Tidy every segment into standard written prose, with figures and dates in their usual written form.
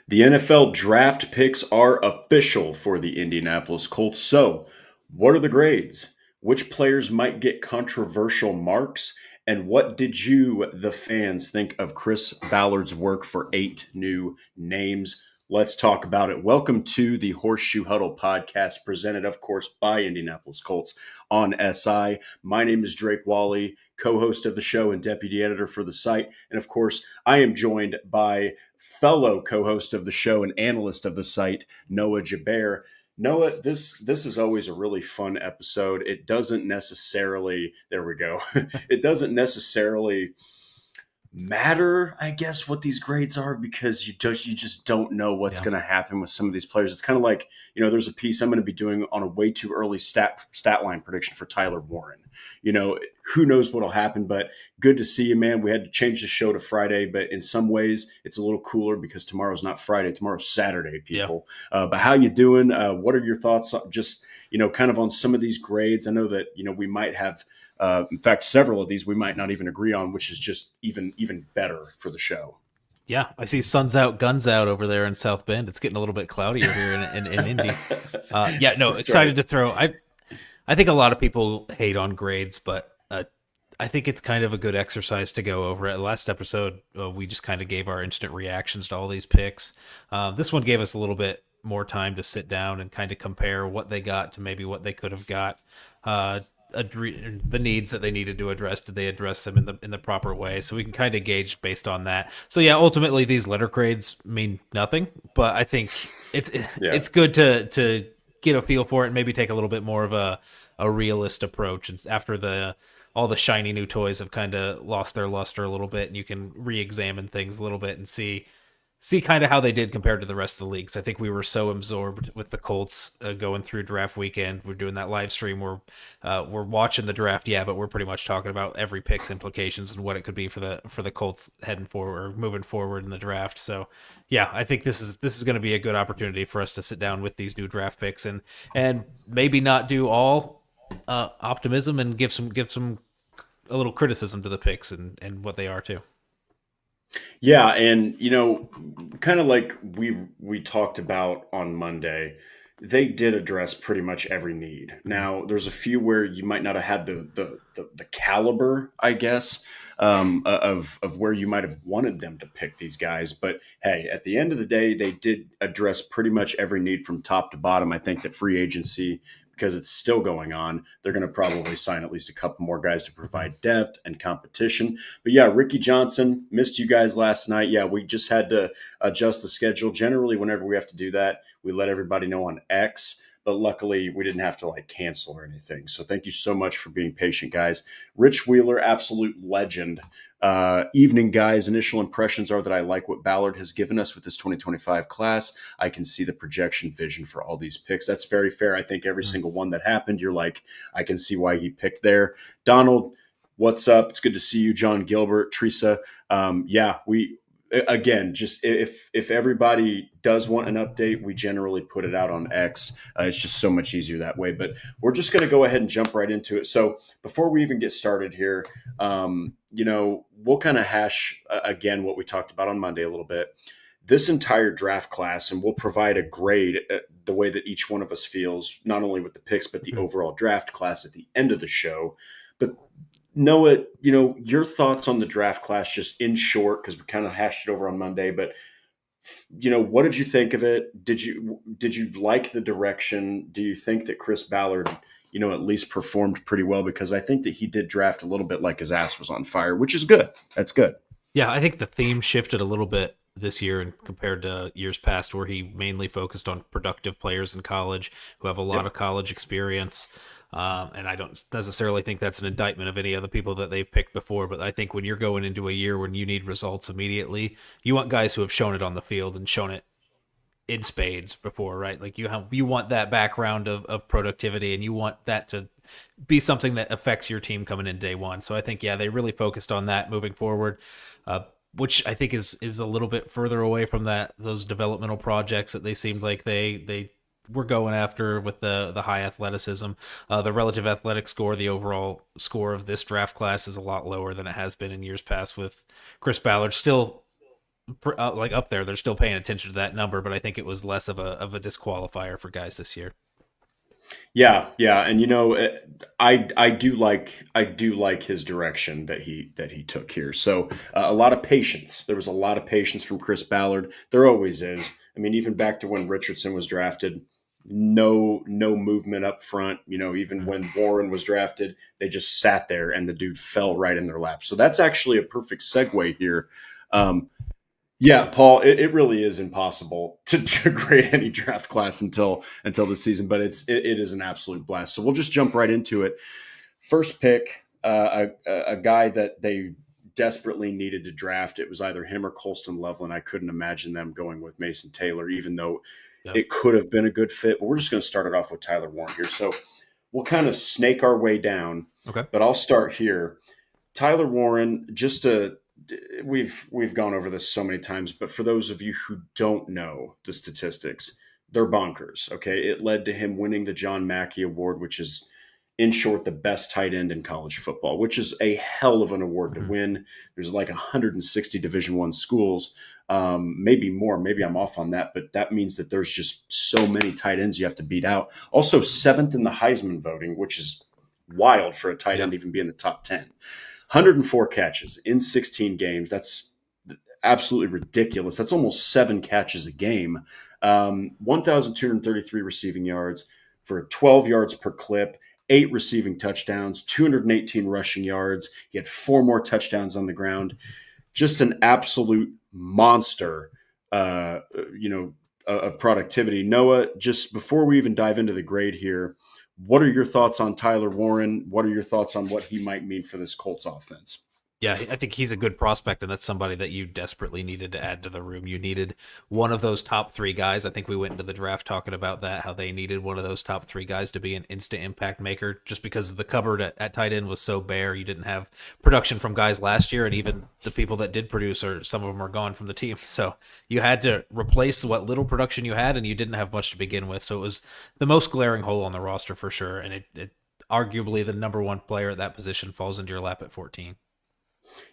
The NFL draft picks are official for the Indianapolis Colts. So, what are the grades? Which players might get controversial marks? And what did you, the fans, think of Chris Ballard's work for 8 new names? Let's talk about it. Welcome to the Horseshoe Huddle Podcast, presented, of course, by Indianapolis Colts on SI. My name is Drake Wally, co-host of the show and deputy editor for the site. And, of course, I am joined by fellow co-host of the show and analyst of the site, Noah Gebert. Noah, this is always a really fun episode. It doesn't necessarily, there we go. It doesn't necessarily matter, I guess, what these grades are, because you just don't know what's going to happen with some of these players. It's kind of like, there's a piece I'm going to be doing on a way too early stat line prediction for Tyler Warren. Who knows what'll happen, but good to see you, man. We had to change the show to Friday, but in some ways it's a little cooler because tomorrow's not Friday, tomorrow's Saturday, people. Yeah. But how you doing? What are your thoughts just, kind of on some of these grades? I know that, we might have, in fact, several of these we might not even agree on, which is just even better for the show. Yeah, I see sun's out, guns out over there in South Bend. It's getting a little bit cloudier here in Indy. Excited to throw. I think a lot of people hate on grades, but I think it's kind of a good exercise to go over it. Last episode, we just kind of gave our instant reactions to all these picks. This one gave us a little bit more time to sit down and kind of compare what they got to maybe what they could have got. The needs that they needed to address, did they address them in the proper way? So we can kind of gauge based on that. So yeah, ultimately these letter grades mean nothing, but I think it's good to get a feel for it and maybe take a little bit more of a realist approach. And after all the shiny new toys have kind of lost their luster a little bit, and you can re-examine things a little bit and see kind of how they did compared to the rest of the leagues. I think we were so absorbed with the Colts going through draft weekend. We're doing that live stream. We're watching the draft, but we're pretty much talking about every pick's implications and what it could be for the Colts heading forward or moving forward in the draft. So yeah, I think this is going to be a good opportunity for us to sit down with these new draft picks and maybe not do all optimism and give some a little criticism to the picks and what they are too. Yeah, and kind of like we talked about on Monday, they did address pretty much every need. Now, there's a few where you might not have had the caliber, I guess, of where you might have wanted them to pick these guys. But hey, at the end of the day, they did address pretty much every need from top to bottom. I think that free agency, because it's still going on, they're going to probably sign at least a couple more guys to provide depth and competition. But yeah, Ricky Johnson, missed you guys last night. Yeah, we just had to adjust the schedule. Generally, whenever we have to do that, we let everybody know on X. But luckily, we didn't have to cancel or anything. So thank you so much for being patient, guys. Rich Wheeler, absolute legend. Evening, guys. Initial impressions are that I like what Ballard has given us with this 2025 class. I can see the projection vision for all these picks. That's very fair. I think every single one that happened, you're like, I can see why he picked there. Donald, what's up? It's good to see you. John Gilbert, Teresa. Again, just if everybody does want an update, we generally put it out on X. It's just so much easier that way. But we're just going to go ahead and jump right into it. So before we even get started here, we'll kind of hash again what we talked about on Monday a little bit. This entire draft class, and we'll provide a grade the way that each one of us feels, not only with the picks, but the overall draft class at the end of the show. But Noah, your thoughts on the draft class, just in short, because we kind of hashed it over on Monday, but what did you think of it? Did you like the direction? Do you think that Chris Ballard, at least performed pretty well? Because I think that he did draft a little bit like his ass was on fire, which is good. That's good. Yeah, I think the theme shifted a little bit this year and compared to years past, where he mainly focused on productive players in college who have a lot of college experience. And I don't necessarily think that's an indictment of any of the people that they've picked before, but I think when you're going into a year when you need results immediately, you want guys who have shown it on the field and shown it in spades before, right? Like you want that background of productivity, and you want that to be something that affects your team coming in day one. So I think, they really focused on that moving forward, which I think is a little bit further away from those developmental projects that they seemed like they were going after with the high athleticism. The relative athletic score, the overall score of this draft class, is a lot lower than it has been in years past with Chris Ballard. Still like up there. They're still paying attention to that number, but I think it was less of a disqualifier for guys this year. Yeah, yeah, and I do like his direction that he took here. So a lot of patience. There was a lot of patience from Chris Ballard. There always is. I mean, even back to when Richardson was drafted, no movement up front. Even when Warren was drafted, they just sat there and the dude fell right in their lap. So that's actually a perfect segue here. Yeah, Paul, it really is impossible to grade any draft class until the season, but it is an absolute blast. So we'll just jump right into it. First pick, a guy that they desperately needed to draft. It was either him or Colston Loveland. I couldn't imagine them going with Mason Taylor, even though Yep. it could have been a good fit. But we're just going to start it off with Tyler Warren here. So we'll kind of snake our way down, Okay. but I'll start here. Tyler Warren, we've gone over this so many times, but for those of you who don't know the statistics, they're bonkers. Okay, it led to him winning the John Mackey Award, which is, in short, the best tight end in college football, which is a hell of an award to win. There's like 160 Division I schools, maybe more. Maybe I'm off on that, but that means that there's just so many tight ends you have to beat out. Also, seventh in the Heisman voting, which is wild for a tight end to even be in the top 10. 104 catches in 16 games. That's absolutely ridiculous. That's almost 7 catches a game. 1,233 receiving yards for 12 yards per clip, 8 receiving touchdowns, 218 rushing yards. He had 4 more touchdowns on the ground. Just an absolute monster, of productivity. Noah, just before we even dive into the grade here, what are your thoughts on Tyler Warren? What are your thoughts on what he might mean for this Colts offense? Yeah, I think he's a good prospect, and that's somebody that you desperately needed to add to the room. You needed one of those top 3 guys. I think we went into the draft talking about that, how they needed one of those top 3 guys to be an instant impact maker, just because the cupboard at tight end was so bare. You didn't have production from guys last year, and even the people that did produce, or some of them are gone from the team. So you had to replace what little production you had, and you didn't have much to begin with. So it was the most glaring hole on the roster for sure, and it arguably the number 1 player at that position falls into your lap at 14.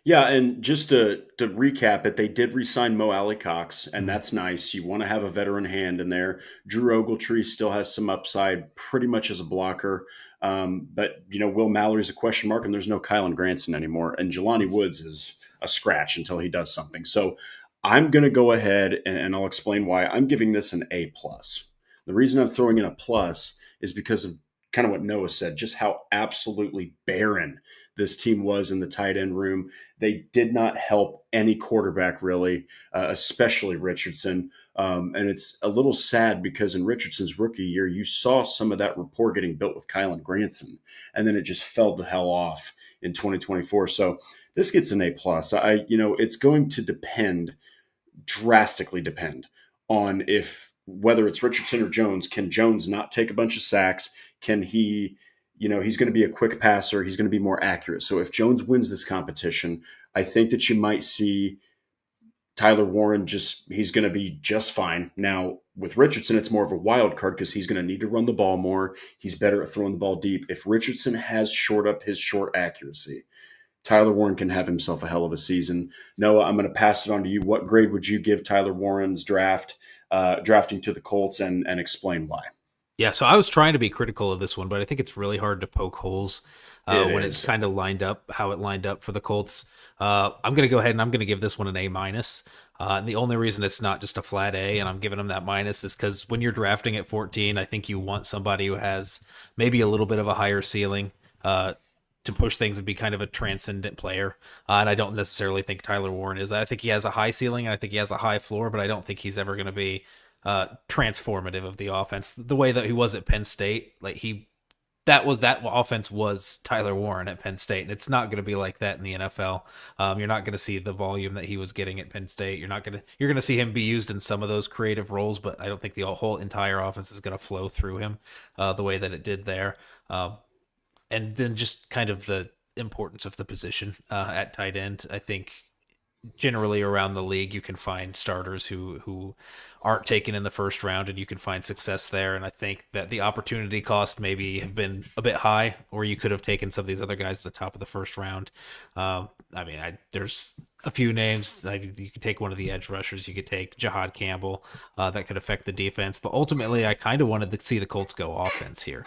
Yeah, and just to recap it, they did re-sign Mo Alley Cox, and that's nice. You want to have a veteran hand in there. Drew Ogletree still has some upside, pretty much as a blocker. But Will Mallory's a question mark, and there's no Kylan Granson anymore. And Jelani Woods is a scratch until he does something. So I'm going to go ahead and I'll explain why I'm giving this an A+. The reason I'm throwing in a plus is because of kind of what Noah said, just how absolutely barren this team was in the tight end room. They did not help any quarterback really, especially Richardson. And it's a little sad because in Richardson's rookie year, you saw some of that rapport getting built with Kylan Granson, and then it just fell the hell off in 2024. So this gets an A+. It's going to drastically depend on whether it's Richardson or Jones. Can Jones not take a bunch of sacks? Can he, he's going to be a quick passer. He's going to be more accurate. So if Jones wins this competition, I think that you might see Tyler Warren he's going to be just fine. Now, with Richardson, it's more of a wild card because he's going to need to run the ball more. He's better at throwing the ball deep. If Richardson has shored up his short accuracy, Tyler Warren can have himself a hell of a season. Noah, I'm going to pass it on to you. What grade would you give Tyler Warren's drafting to the Colts, and explain why? Yeah, so I was trying to be critical of this one, but I think it's really hard to poke holes when it's kind of lined up, how it lined up for the Colts. I'm going to go ahead and I'm going to give this one an A-. And the only reason it's not just a flat A and I'm giving them that minus is because when you're drafting at 14, I think you want somebody who has maybe a little bit of a higher ceiling to push things and be kind of a transcendent player. And I don't necessarily think Tyler Warren is that. I think he has a high ceiling and I think he has a high floor, but I don't think he's ever going to be transformative of the offense the way that he was at Penn State. That offense was Tyler Warren at Penn State, and it's not going to be like that in the NFL. You're not going to see the volume that he was getting at Penn State. You're going to see him be used in some of those creative roles, but I don't think the whole entire offense is going to flow through him the way that it did there. And then just kind of the importance of the position at tight end. I think generally around the league, you can find starters who aren't taken in the first round, and you can find success there. And I think that the opportunity cost maybe have been a bit high, or you could have taken some of these other guys at the top of the first round. I a few names. Like, you could take one of the edge rushers. You could take Jahad Campbell. That could affect the defense. But ultimately, I kind of wanted to see the Colts go offense here.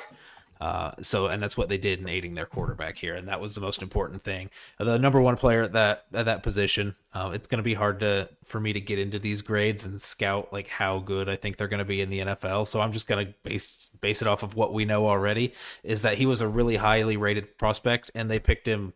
And that's what they did in aiding their quarterback here, and that was the most important thing. The number one player at that position. It's going to be hard for me to get into these grades and scout like how good I think they're going to be in the NFL. So I'm just going to base it off of what we know already. Is that he was a really highly rated prospect, and they picked him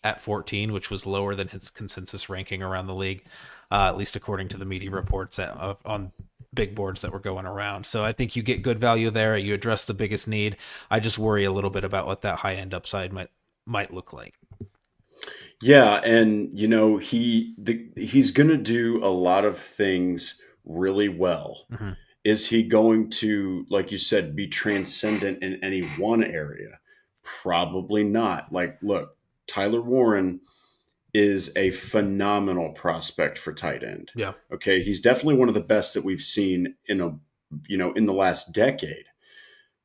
at 14, which was lower than his consensus ranking around the league, at least according to the media reports on big boards that were going around. So I think you get good value there. You address the biggest need. I just worry a little bit about what that high end upside might look like. Yeah, and he's going to do a lot of things really well. Mm-hmm. Is he going to, like you said, be transcendent in any one area? Probably not. Like, look, Tyler Warren is a phenomenal prospect for tight end. Yeah. Okay. He's definitely one of the best that we've seen in the last decade,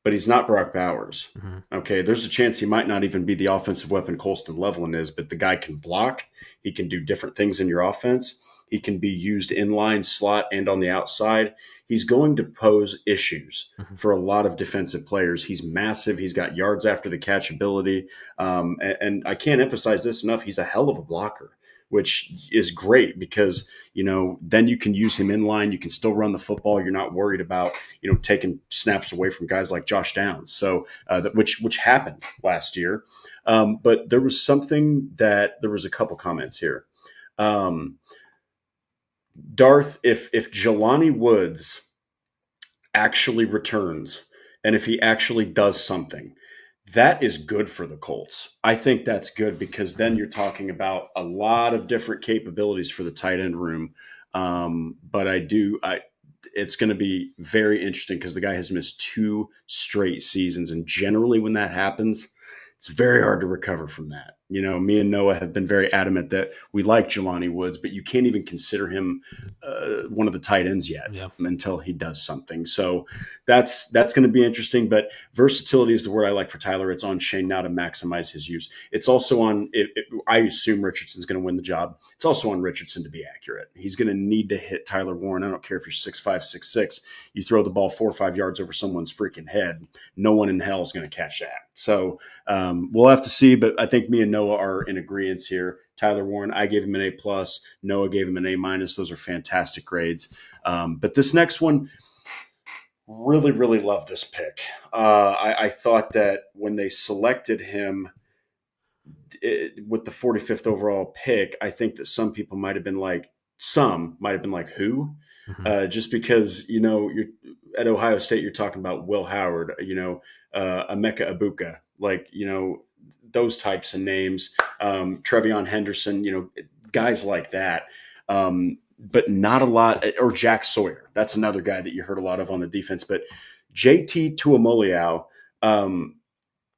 but he's not Brock Bowers. Mm-hmm. Okay. There's a chance he might not even be the offensive weapon Colston Loveland is, but the guy can block. He can do different things in your offense. He can be used in line, slot, and on the outside. He's going to pose issues for a lot of defensive players. He's massive. He's got yards after the catch ability. And I can't emphasize this enough. He's a hell of a blocker, which is great because, then you can use him in line. You can still run the football. You're not worried about, taking snaps away from guys like Josh Downs. So which happened last year. But there was a couple comments here. Darth, if Jelani Woods actually returns and if he actually does something, that is good for the Colts. I think that's good because then you're talking about a lot of different capabilities for the tight end room. But it's going to be very interesting because the guy has missed 2 straight seasons. And generally when that happens, it's very hard to recover from that. Me and Noah have been very adamant that we like Jelani Woods, but you can't even consider him one of the tight ends yet until he does something. So that's going to be interesting. But versatility is the word I like for Tyler. It's on Shane now to maximize his use. It's also on I assume Richardson's going to win the job. It's also on Richardson to be accurate. He's going to need to hit Tyler Warren. I don't care if you're 6'5", 6'6". You throw the ball 4 or 5 yards over someone's freaking head. No one in hell is going to catch that. So we'll have to see. But I think me and Noah are in agreement here. Tyler Warren, I gave him an A+. Noah gave him an A-. Those are fantastic grades. But this next one, really, really love this pick. I thought that when they selected him with the 45th overall pick, I think that some people might have been like, who? Mm-hmm. Just because, you're at Ohio State, you're talking about Will Howard, Emeka Ibuka, those types of names, Trevion Henderson, guys like that. But not a lot, or Jack Sawyer. That's another guy that you heard a lot of on the defense. But JT Tuimoloau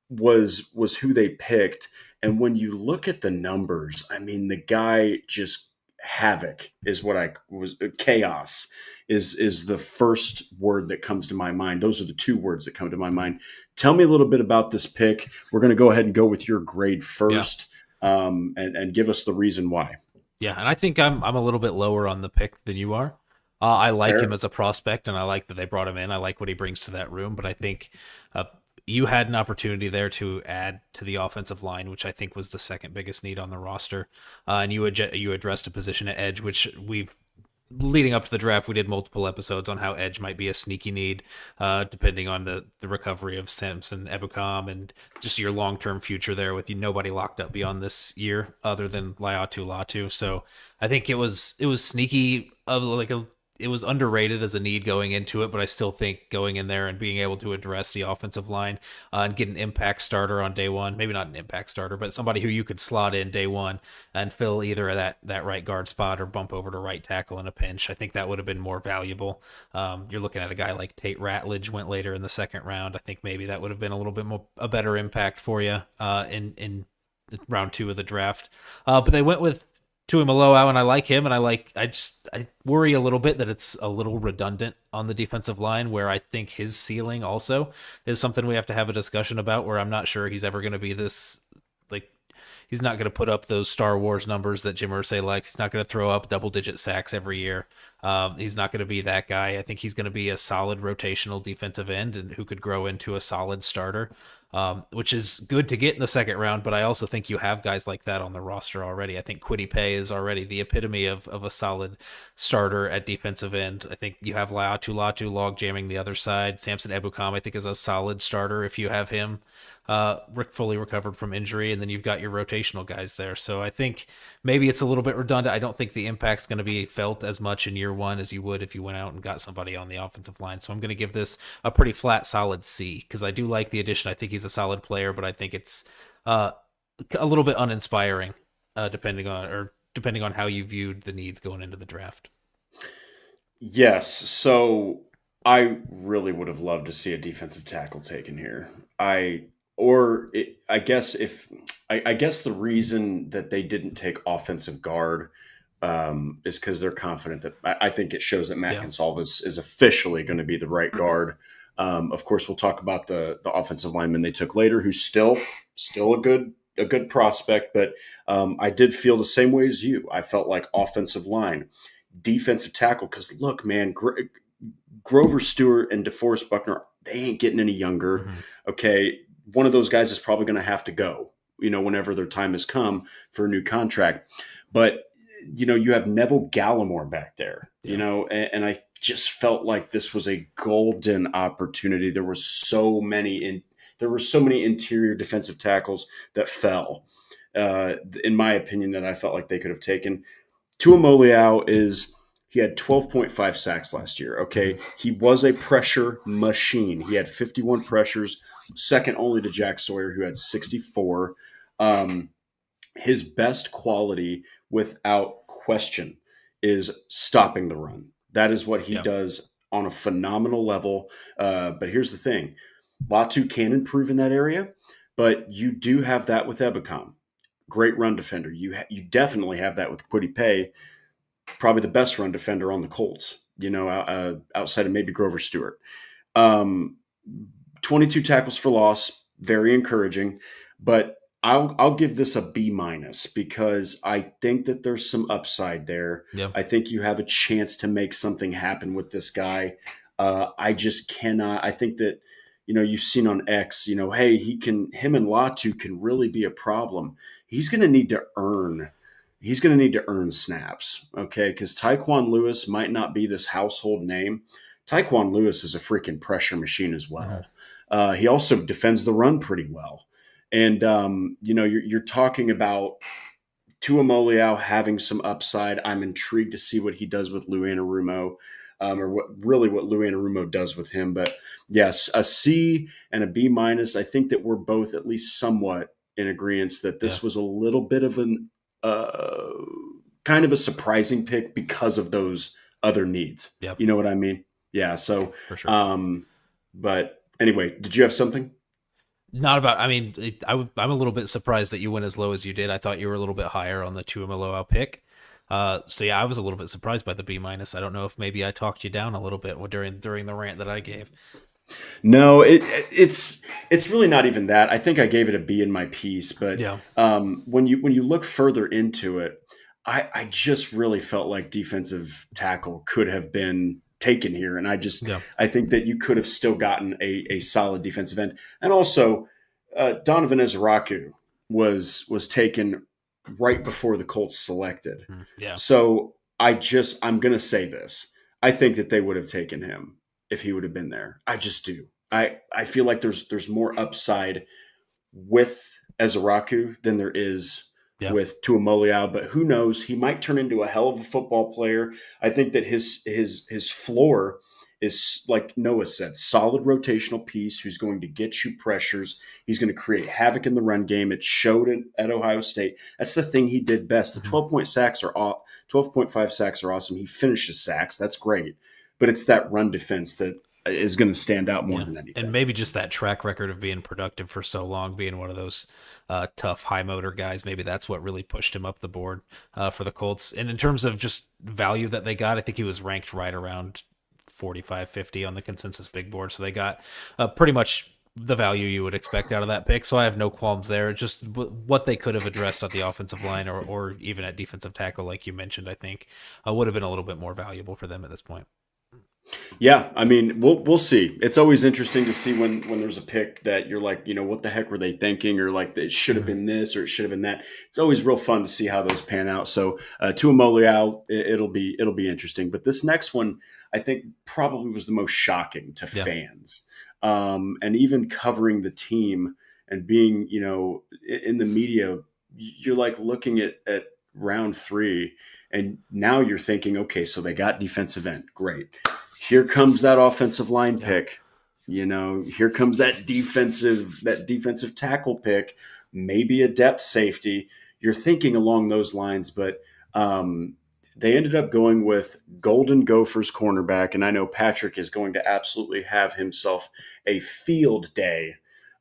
was who they picked. And when you look at the numbers, I mean, the guy just havoc is chaos is the first word that comes to my mind. Those are the 2 words that come to my mind. Tell me a little bit about this pick. We're going to go ahead and go with your grade first, and give us the reason why. Yeah, and I think I'm a little bit lower on the pick than you are. I like him as a prospect, and I like that they brought him in. I like what he brings to that room, but I think you had an opportunity there to add to the offensive line, which I think was the second biggest need on the roster. And you addressed a position at edge, which leading up to the draft, we did multiple episodes on how edge might be a sneaky need, depending on the recovery of Samson Ebukam and just your long-term future there with nobody locked up beyond this year other than Laiatu Latu. So I think it was sneaky it was underrated as a need going into it, but I still think going in there and being able to address the offensive line and get an impact starter on day one, maybe not an impact starter, but somebody who you could slot in day one and fill either that right guard spot or bump over to right tackle in a pinch. I think that would have been more valuable. You're looking at a guy like Tate Ratledge went later in the second round. I think maybe that would have been a little bit more a better impact for you in round 2 of the draft. But they went with Tuimoloau, and I like him, and I worry a little bit that it's a little redundant on the defensive line, where I think his ceiling also is something we have to have a discussion about, where I'm not sure he's ever going to be this, He's not going to put up those Star Wars numbers that Jim Irsay likes. He's not going to throw up double-digit sacks every year. He's not going to be that guy. I think he's going to be a solid rotational defensive end and who could grow into a solid starter, which is good to get in the second round. But I also think you have guys like that on the roster already. I think Kwity Paye is already the epitome of a solid starter at defensive end. I think you have Latu log jamming the other side. Samson Ebukam, I think, is a solid starter if you have him fully recovered from injury, and then you've got your rotational guys there. So I think maybe it's a little bit redundant. I don't think the impact's going to be felt as much in year one as you would if you went out and got somebody on the offensive line. So I'm going to give this a pretty flat, solid C, because I do like the addition. I think he's a solid player, but I think it's a little bit uninspiring, depending on how you viewed the needs going into the draft. Yes, so I really would have loved to see a defensive tackle taken here. I guess the reason that they didn't take offensive guard is because they're confident that I think it shows that Matt Gonsalves is officially going to be the right guard. Of course, we'll talk about the offensive lineman they took later, who's still a good prospect. But I did feel the same way as you. I felt like offensive line, defensive tackle, because look, man, Grover Stewart and DeForest Buckner, they ain't getting any younger. Mm-hmm. Okay. One of those guys is probably going to have to go, whenever their time has come for a new contract. But, you have Neville Gallimore back there, and I just felt like this was a golden opportunity. There were so many interior defensive tackles that fell, in my opinion, that I felt like they could have taken. Tuamoliau he had 12.5 sacks last year. Okay. He was a pressure machine. He had 51 pressures, second only to Jack Sawyer, who had 64. His best quality, without question, is stopping the run. That is what he does on a phenomenal level. But here's the thing. Latu can improve in that area, but you do have that with Ebukam. Great run defender. You definitely have that with Kwity Paye, probably the best run defender on the Colts, outside of maybe Grover Stewart. 22 tackles for loss, very encouraging, but I'll give this a B- because I think that there's some upside there. Yeah. I think you have a chance to make something happen with this guy. I just cannot. I think that, you've seen on X, hey, him and Latu can really be a problem. He's going to need to earn snaps, okay? Because Tyquan Lewis might not be this household name. Tyquan Lewis is a freaking pressure machine as well. He also defends the run pretty well. And, you're talking about Tuamoliau having some upside. I'm intrigued to see what he does with Lou Anarumo, or what Lou Anarumo does with him. But, yes, a C and a B-. I think that we're both at least somewhat in agreement that this was a little bit of an kind of a surprising pick because of those other needs. Yep. You know what I mean? Yeah. So, for sure. But anyway, did you have something? I'm a little bit surprised that you went as low as you did. I thought you were a little bit higher on the Tuamoloau pick. I was a little bit surprised by the B-. I don't know if maybe I talked you down a little bit during the rant that I gave. No, it's really not even that. I think I gave it a B in my piece, but when you look further into it, I just really felt like defensive tackle could have been taken here, and I think that you could have still gotten a solid defensive end, and also Donovan Ezraku was taken right before the Colts selected. So I'm going to say this: I think that they would have taken him if he would have been there. I just do. I feel like there's more upside with Ezraku than there is with Tuamoliau, but who knows? He might turn into a hell of a football player. I think that his floor is, like Noah said, solid rotational piece who's going to get you pressures. He's going to create havoc in the run game. It showed at Ohio State. That's the thing he did best. The 12.5 sacks are awesome. He finishes sacks. That's great. But it's that run defense that is going to stand out more than anything. And maybe just that track record of being productive for so long, being one of those tough, high-motor guys. Maybe that's what really pushed him up the board for the Colts. And in terms of just value that they got, I think he was ranked right around 45, 50 on the consensus big board. So they got pretty much the value you would expect out of that pick. So I have no qualms there. Just what they could have addressed on the offensive line or even at defensive tackle, like you mentioned, I think would have been a little bit more valuable for them at this point. Yeah, I mean, we'll see. It's always interesting to see when there's a pick that you're like, what the heck were they thinking, or like it should have been this or it should have been that. It's always real fun to see how those pan out. So Tuamoliau, it'll be interesting. But this next one, I think, probably was the most shocking to fans, and even covering the team and being in the media. You're like looking at round 3, and now you're thinking, okay, so they got defensive end, great. Here comes that offensive line pick. Here comes that defensive tackle pick, maybe a depth safety. You're thinking along those lines, but they ended up going with Golden Gophers cornerback, and I know Patrick is going to absolutely have himself a field day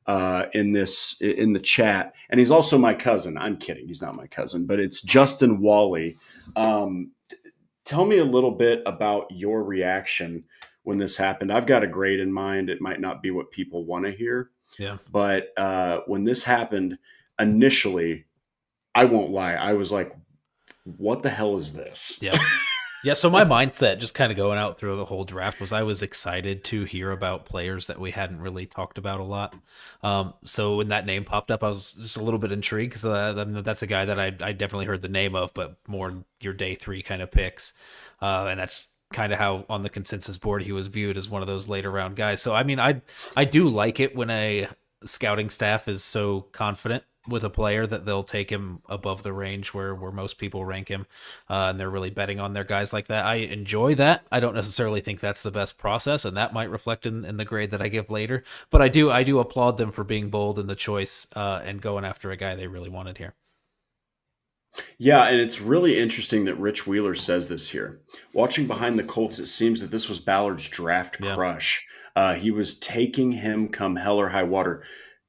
in the chat. And he's also my cousin. I'm kidding. He's not my cousin, but it's Justin Wally. Tell me a little bit about your reaction when this happened. I've got a grade in mind. It might not be what people want to hear. Yeah. But when this happened, initially, I won't lie, I was like, what the hell is this? Yeah. Yeah, so my mindset just kind of going out through the whole draft was I was excited to hear about players that we hadn't really talked about a lot. So when that name popped up, I was just a little bit intrigued because that's a guy that I definitely heard the name of, but more your day 3 kind of picks. And that's kind of how on the consensus board he was viewed as one of those later round guys. So, I mean, I do like it when a scouting staff is so confident with a player that they'll take him above the range where most people rank him, and they're really betting on their guys like that. I enjoy that. I don't necessarily think that's the best process, and that might reflect in the grade that I give later. But I do applaud them for being bold in the choice and going after a guy they really wanted here. Yeah, and it's really interesting that Rich Wheeler says this here. Watching behind the Colts, it seems that this was Ballard's draft crush. He was taking him come hell or high water.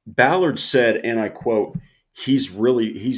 Ballard said, and I quote, he's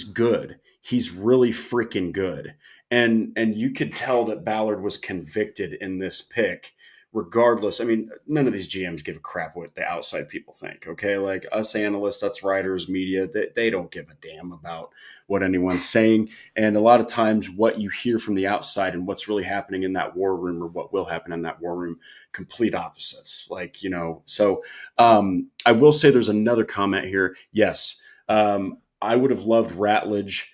good. He's really freaking good. And you could tell that Ballard was convicted in this pick regardless. I mean, none of these GMs give a crap what the outside people think, okay? Like us analysts, us writers, media, they don't give a damn about what anyone's saying. And a lot of times what you hear from the outside and what's really happening in that war room or what will happen in that war room, complete opposites. Like, so I will say there's another comment here. Yes, I would have loved Ratledge.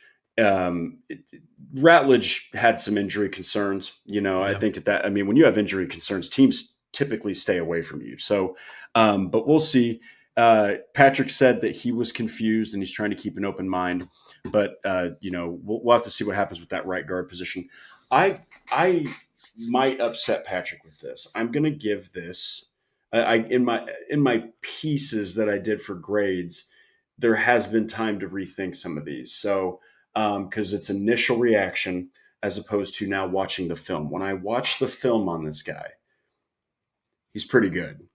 Ratledge had some injury concerns, I think that, I mean, when you have injury concerns, teams typically stay away from you. So, but we'll see. Patrick said that he was confused and he's trying to keep an open mind, but we'll have to see what happens with that right guard position. I might upset Patrick with this. I'm going to give this, in my pieces that I did for grades, there has been time to rethink some of these. So, because it's initial reaction as opposed to now watching the film. When I watch the film on this guy, he's pretty good.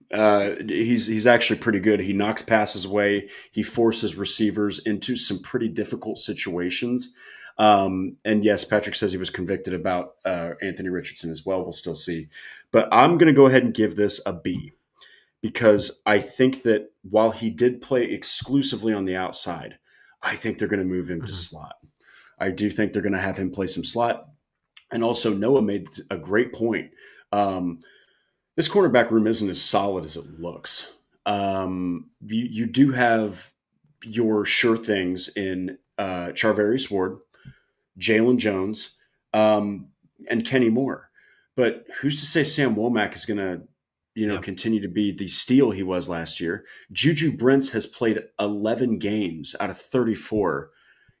He's actually pretty good. He knocks passes away. He forces receivers into some pretty difficult situations. And yes, Patrick says he was convicted about Anthony Richardson as well. We'll still see. But I'm going to go ahead and give this a B, because I think that while he did play exclusively on the outside, I think they're going to move him to slot. I do think they're going to have him play some slot. And also Noah made a great point. This cornerback room isn't as solid as it looks. You do have your sure things in Charvarius Ward, Jalen Jones, and Kenny Moore. But who's to say Sam Womack is going to continue to be the steal he was last year? Juju Brents has played 11 games out of 34.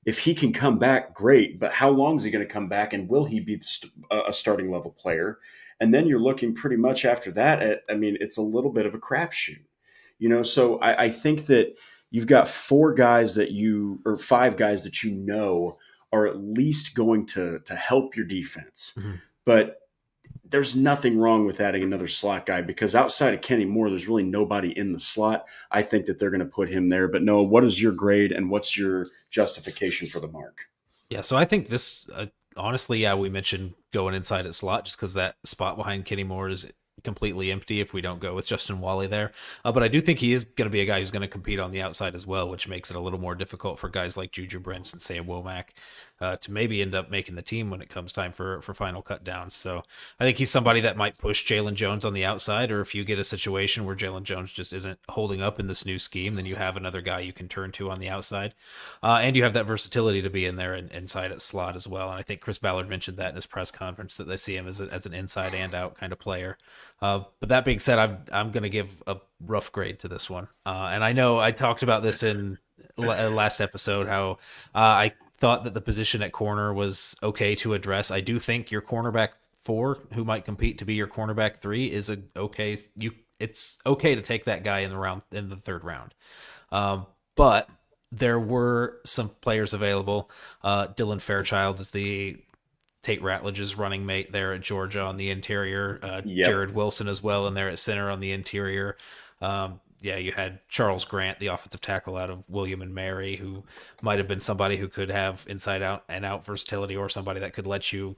If he can come back, great. But how long is he going to come back, and will he be a starting level player? And then you're looking pretty much after that at, I mean, it's a little bit of a crapshoot, So I think that you've got 5 guys that are at least going to help your defense. Mm-hmm. But there's nothing wrong with adding another slot guy, because outside of Kenny Moore, there's really nobody in the slot. I think that they're going to put him there. But Noah, what is your grade and what's your justification for the mark? Yeah, so I think this, honestly, we mentioned going inside at slot just because that spot behind Kenny Moore is completely empty if we don't go with Justin Wally there. But I do think he is going to be a guy who's going to compete on the outside as well, which makes it a little more difficult for guys like Juju Brents and Sam Womack to maybe end up making the team when it comes time for final cut downs. So I think he's somebody that might push Jalen Jones on the outside, or if you get a situation where Jalen Jones just isn't holding up in this new scheme, then you have another guy you can turn to on the outside. And you have that versatility to be in there and inside at slot as well. And I think Chris Ballard mentioned that in his press conference, that they see him as an inside and out kind of player. But that being said, I'm going to give a rough grade to this one. And I know I talked about this in last episode, how I thought that the position at corner was okay to address. I do think your cornerback 4, who might compete to be your cornerback 3, is it's okay to take that guy in the third round. But there were some players available. Dylan Fairchild is the Tate Ratledge's running mate there at Georgia on the interior. Jared Wilson as well in there at center on the interior. You had Charles Grant, the offensive tackle out of William and Mary, who might have been somebody who could have inside out and out versatility, or somebody that could let you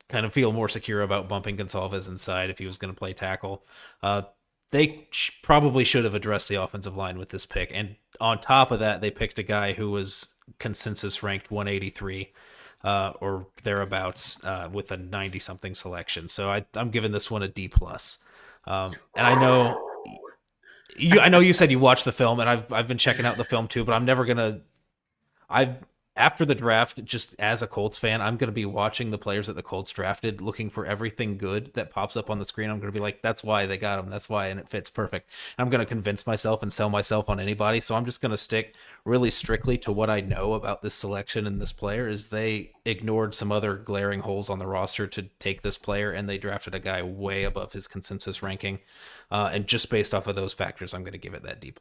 kind of feel more secure about bumping Gonsalves inside if he was going to play tackle. They probably should have addressed the offensive line with this pick. And on top of that, they picked a guy who was consensus ranked 183 or thereabouts with a 90-something selection. So I'm giving this one a D+. And I know you said you watched the film, and I've been checking out the film too, but I'm never gonna. After the draft, just as a Colts fan, I'm going to be watching the players that the Colts drafted, looking for everything good that pops up on the screen. I'm going to be like, that's why they got him. That's why, and it fits perfect. I'm going to convince myself and sell myself on anybody. So I'm just going to stick really strictly to what I know about this selection and this player. Is they ignored some other glaring holes on the roster to take this player, and they drafted a guy way above his consensus ranking. And just based off of those factors, I'm going to give it that D+.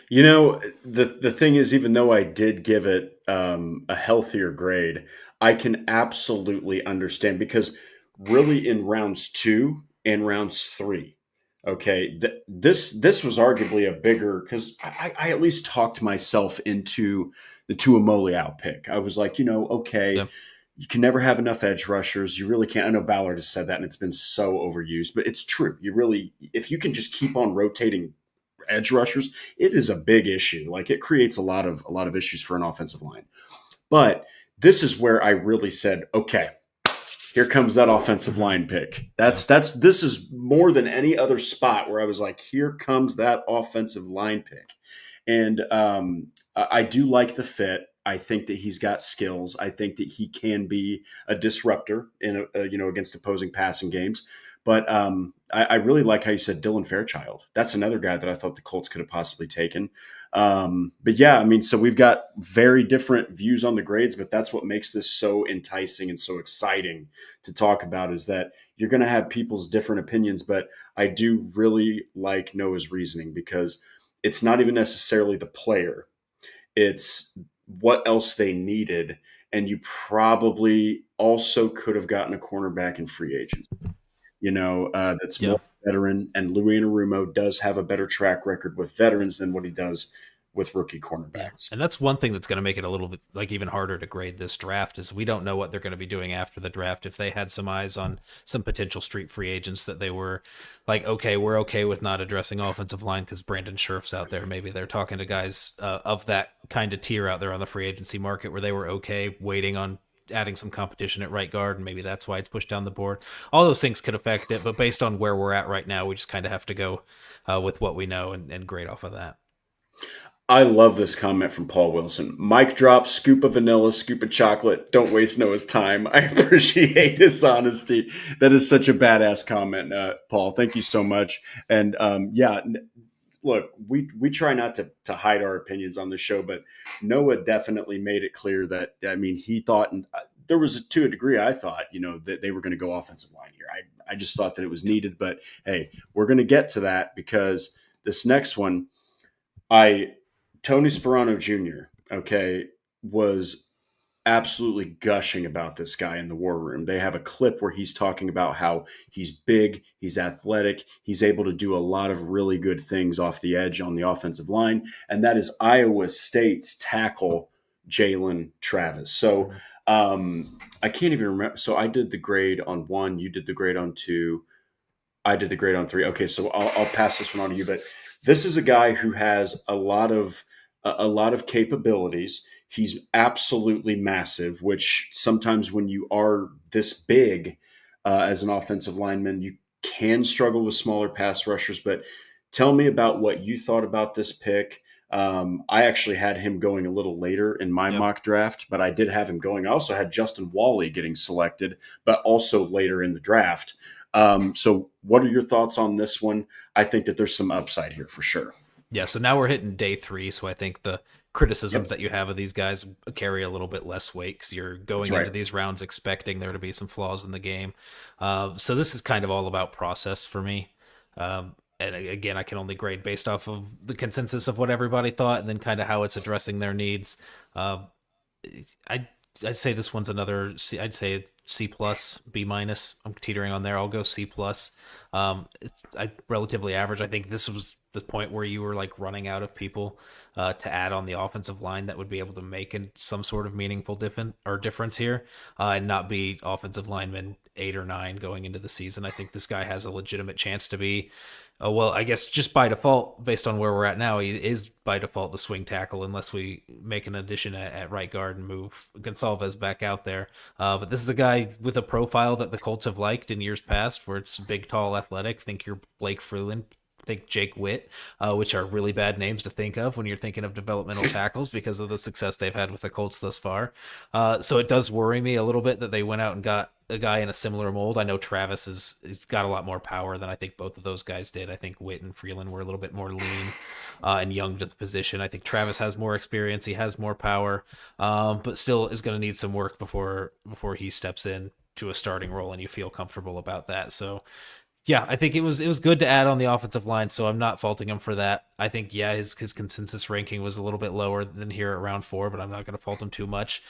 You know, the thing is, even though I did give it a healthier grade, I can absolutely understand, because really in rounds 2 and rounds 3, okay, this was arguably a bigger, because I at least talked myself into the Tuamoliau pick. I was like, okay, Yep. you can never have enough edge rushers. You really can't. I know Ballard has said that, and it's been so overused, but it's true. You really, if you can just keep on rotating edge rushers, it is a big issue. Like, it creates a lot of issues for an offensive line. But this is where I really said, okay, here comes that offensive line pick. This is more than any other spot where I was like, here comes that offensive line pick. And I do like the fit. I think that he's got skills. I think that he can be a disruptor in against opposing passing games. But I really like how you said Dylan Fairchild. That's another guy that I thought the Colts could have possibly taken. But yeah, I mean, so we've got very different views on the grades, but that's what makes this so enticing and so exciting to talk about, is that you're going to have people's different opinions. But I do really like Noah's reasoning, because it's not even necessarily the player. It's what else they needed. And you probably also could have gotten a cornerback in free agency. That's more veteran. And Louis Anarumo does have a better track record with veterans than what he does with rookie cornerbacks. And that's one thing that's going to make it a little bit even harder to grade this draft, is we don't know what they're going to be doing after the draft. If they had some eyes on some potential street free agents that they were like, okay, we're okay with not addressing offensive line because Brandon Scherf's out there. Maybe they're talking to guys of that kind of tier out there on the free agency market where they were okay waiting on adding some competition at right guard, and maybe that's why it's pushed down the board. All those things could affect it, but based on where we're at right now, we just kind of have to go with what we know and grade off of that. I love this comment from Paul Wilson. Mic drop, scoop of vanilla, scoop of chocolate. Don't waste Noah's time. I appreciate his honesty. That is such a badass comment, Paul. Thank you so much. And look, we try not to hide our opinions on the show, but Noah definitely made it clear that, I mean, he thought, and there was to a degree, I thought, that they were going to go offensive line here. I just thought that it was needed, but hey, we're going to get to that, because this next one, Tony Sperano Jr., okay, was absolutely gushing about this guy in the war room. They have a clip where he's talking about how he's big, he's athletic, he's able to do a lot of really good things off the edge on the offensive line, and that is Iowa State's tackle, Jalen Travis. So I can't even remember. So I did the grade on 1, you did the grade on 2. I did the grade on 3. Okay, so I'll pass this one on to you. But this is a guy who has a lot of capabilities. He's absolutely massive, which sometimes when you are this big as an offensive lineman, you can struggle with smaller pass rushers. But tell me about what you thought about this pick. I actually had him going a little later in my Yep. mock draft, but I did have him going. I also had Justin Wally getting selected, but also later in the draft. So, what are your thoughts on this one? I think that there's some upside here for sure. Yeah, so now we're hitting day 3, so I think the criticisms Yep, that you have of these guys carry a little bit less weight because you're that's going right. into these rounds expecting there to be some flaws in the game. So this is kind of all about process for me. And again, I can only grade based off of the consensus of what everybody thought and then kind of how it's addressing their needs. Uh, I I'd say this one's another C. I'd say C plus, B minus. I'm teetering on there. I'll go C plus. I relatively average. I think this was the point where you were like running out of people to add on the offensive line that would be able to make some sort of meaningful difference here, and not be offensive lineman 8 or 9 going into the season. I think this guy has a legitimate chance to be. Well, I guess just by default, based on where we're at now, he is by default the swing tackle, unless we make an addition at right guard and move Gonsalves back out there. But this is a guy with a profile that the Colts have liked in years past, where it's big, tall, athletic. Think you're Blake Freeland. Think Jake Witt, which are really bad names to think of when you're thinking of developmental tackles because of the success they've had with the Colts thus far. So it does worry me a little bit that they went out and got a guy in a similar mold. I know Travis has got a lot more power than I think both of those guys did. I think Witt and Freeland were a little bit more lean and young to the position. I think Travis has more experience. He has more power, but still is going to need some work before he steps in to a starting role and you feel comfortable about that. So yeah, I think it was good to add on the offensive line, so I'm not faulting him for that. I think his consensus ranking was a little bit lower than here at round 4, but I'm not going to fault him too much.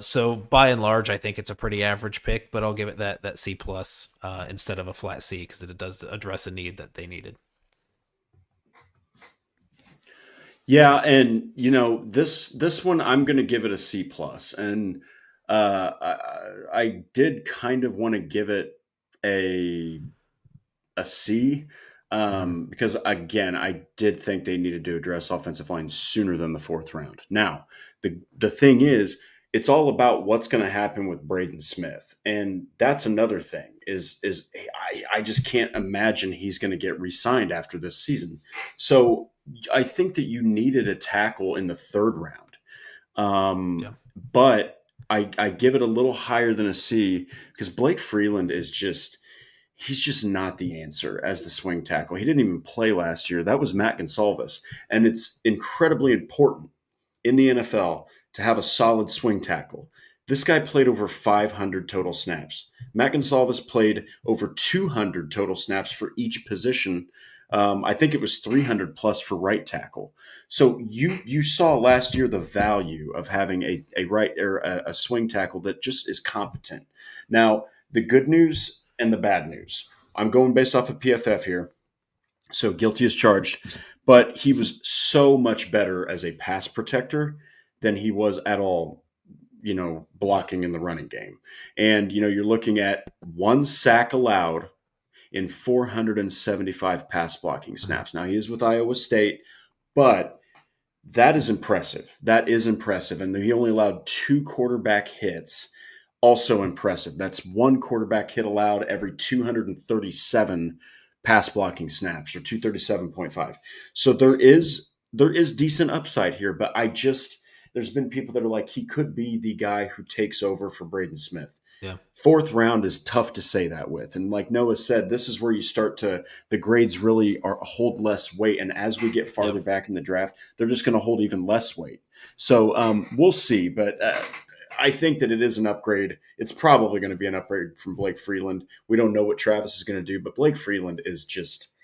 So by and large, I think it's a pretty average pick, but I'll give it that C plus instead of a flat C because it does address a need that they needed. Yeah, and this one I'm going to give it a C plus, and I did kind of want to give it a a C Mhm. because again, I did think they needed to address offensive line sooner than the 4th round. Now, the thing is, it's all about what's going to happen with Braden Smith, and that's another thing. I just can't imagine he's going to get re-signed after this season. So I think that you needed a tackle in the 3rd round, Yeah. but I give it a little higher than a C because Blake Freeland is just he's just not the answer as the swing tackle. He didn't even play last year. That was Matt Gonsalves. And it's incredibly important in the NFL to have a solid swing tackle. This guy played over 500 total snaps. Matt Gonsalves played over 200 total snaps for each position. I think it was 300 plus for right tackle. So you saw last year the value of having a right or a swing tackle that just is competent. Now, the good news and the bad news. I'm going based off of PFF here, so guilty as charged. But he was so much better as a pass protector than he was at all, blocking in the running game. And, you're looking at 1 sack allowed in 475 pass blocking Mhm. snaps. Now, he is with Iowa State, but that is impressive. That is impressive. And he only allowed 2 quarterback hits. Also impressive. That's 1 quarterback hit allowed every 237 pass blocking snaps, or 237.5. So there is decent upside here, but there's been people that are like he could be the guy who takes over for Braden Smith. Yeah. 4th round is tough to say that with. And like Noah said, this is where you start to the grades really hold less weight. And as we get farther Yep. back in the draft, they're just going to hold even less weight. So we'll see. But I think that it is an upgrade. It's probably going to be an upgrade from Blake Freeland. We don't know what Travis is going to do, but Blake Freeland is just Yeah.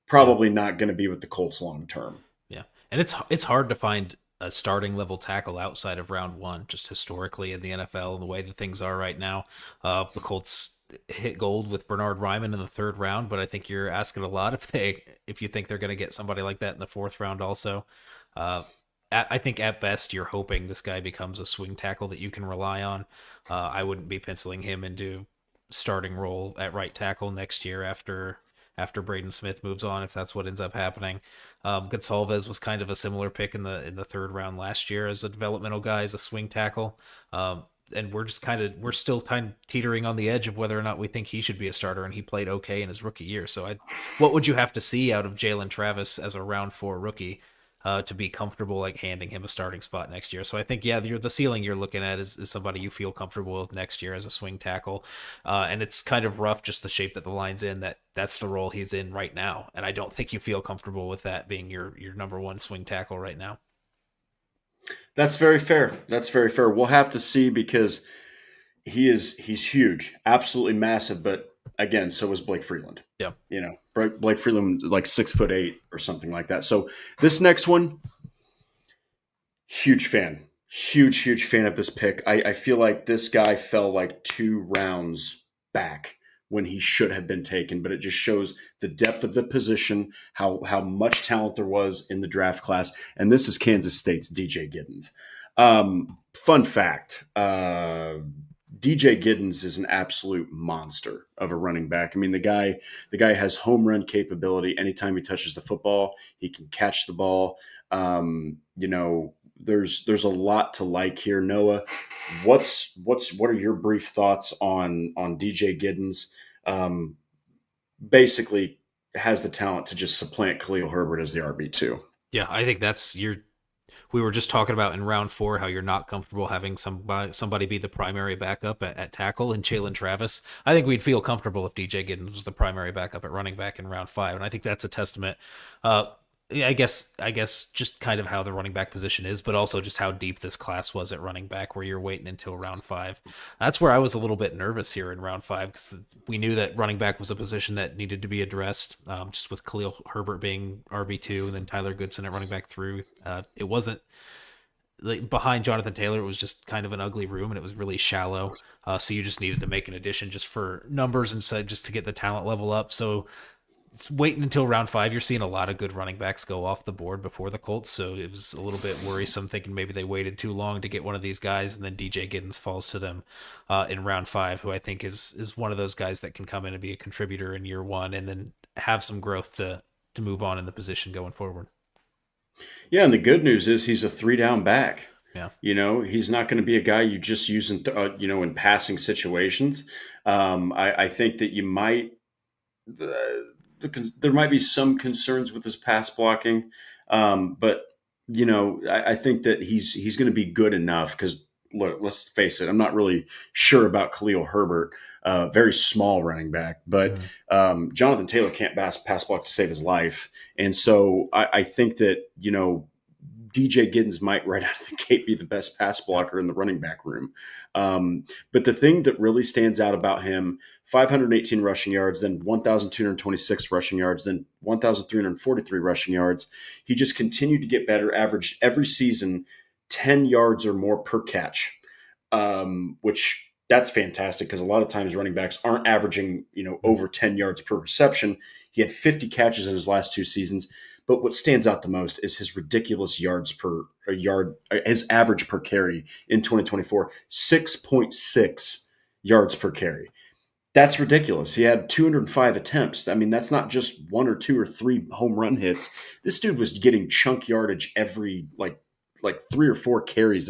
probably not going to be with the Colts long term. Yeah, and it's hard to find a starting level tackle outside of round 1, just historically in the NFL and the way that things are right now. The Colts hit gold with Bernard Ryman in the 3rd round, but I think you're asking a lot if you think they're going to get somebody like that in the 4th round also. Uh, I think at best you're hoping this guy becomes a swing tackle that you can rely on. I wouldn't be penciling him into starting role at right tackle next year after Braden Smith moves on, if that's what ends up happening. Gonsalves was kind of a similar pick in the third round last year as a developmental guy, as a swing tackle. And we're still kind of teetering on the edge of whether or not we think he should be a starter, and he played okay in his rookie year. So what would you have to see out of Jalen Travis as a round 4 rookie to be comfortable like handing him a starting spot next year? So I think, yeah, the ceiling you're looking at is somebody you feel comfortable with next year as a swing tackle. And it's kind of rough just the shape that the line's in, that's the role he's in right now. And I don't think you feel comfortable with that being your number 1 swing tackle right now. That's very fair. That's very fair. We'll have to see, because he's huge, absolutely massive. But again, so is Blake Freeland. Yeah. Blake Freeland is like 6'8" or something like that. So this next one, huge fan of this pick. I feel like this guy fell like 2 rounds back when he should have been taken, but it just shows the depth of the position, how much talent there was in the draft class. And this is Kansas State's DJ Giddens. Fun fact, DJ Giddens is an absolute monster of a running back. I mean, the guy has home run capability. Anytime he touches the football, he can catch the ball. There's a lot to like here. Noah, what are your brief thoughts on DJ Giddens? Basically has the talent to just supplant Khalil Herbert as the RB2. Yeah, I think we were just talking about in round 4 how you're not comfortable having somebody be the primary backup at tackle in Jalen Travis. I think we'd feel comfortable if DJ Giddens was the primary backup at running back in round 5, and I think that's a testament. I guess just kind of how the running back position is, but also just how deep this class was at running back, where you're waiting until round 5. That's where I was a little bit nervous here in round 5, because we knew that running back was a position that needed to be addressed, just with Khalil Herbert being RB2 and then Tyler Goodson at running back 3. It wasn't like behind Jonathan Taylor. It was just kind of an ugly room, and it was really shallow. So you just needed to make an addition just for numbers instead, just to get the talent level up. So it's waiting until round 5. You're seeing a lot of good running backs go off the board before the Colts, so it was a little bit worrisome, thinking maybe they waited too long to get one of these guys, and then DJ Giddens falls to them in round 5, who I think is one of those guys that can come in and be a contributor in year 1, and then have some growth to move on in the position going forward. Yeah, and the good news is he's a 3-down back. Yeah, he's not going to be a guy you just use in passing situations. I think that you might. There might be some concerns with his pass blocking, but I think that he's going to be good enough, because look, let's face it, I'm not really sure about Khalil Herbert, very small running back, but Jonathan Taylor can't pass block to save his life, and so I think that DJ Giddens might right out of the gate be the best pass blocker in the running back room. But the thing that really stands out about him, 518 rushing yards, then 1,226 rushing yards, then 1,343 rushing yards. He just continued to get better, averaged every season 10 yards or more per catch, which that's fantastic, because a lot of times running backs aren't averaging, over 10 yards per reception. He had 50 catches in his last 2 seasons. But what stands out the most is his ridiculous his average per carry in 2024, 6.6 yards per carry. That's ridiculous. He had 205 attempts. I mean, that's not just 1 or 2 or 3 home run hits. This dude was getting chunk yardage every like 3 or 4 carries.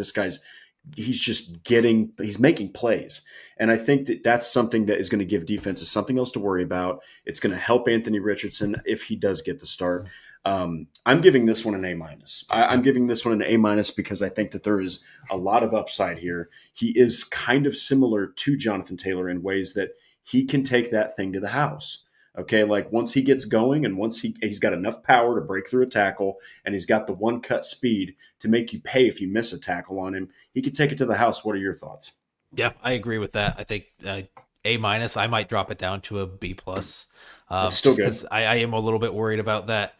He's making plays. And I think that that's something that is going to give defenses something else to worry about. It's going to help Anthony Richardson if he does get the start. I'm giving this one an A-. I'm giving this one an A- because I think that there is a lot of upside here. He is kind of similar to Jonathan Taylor in ways that he can take that thing to the house. Okay, like once he gets going, and once he's got enough power to break through a tackle, and he's got the one-cut speed to make you pay if you miss a tackle on him, he could take it to the house. What are your thoughts? Yeah, I agree with that. I think A-. I might drop it down to a B+. It's still good. I am a little bit worried about that.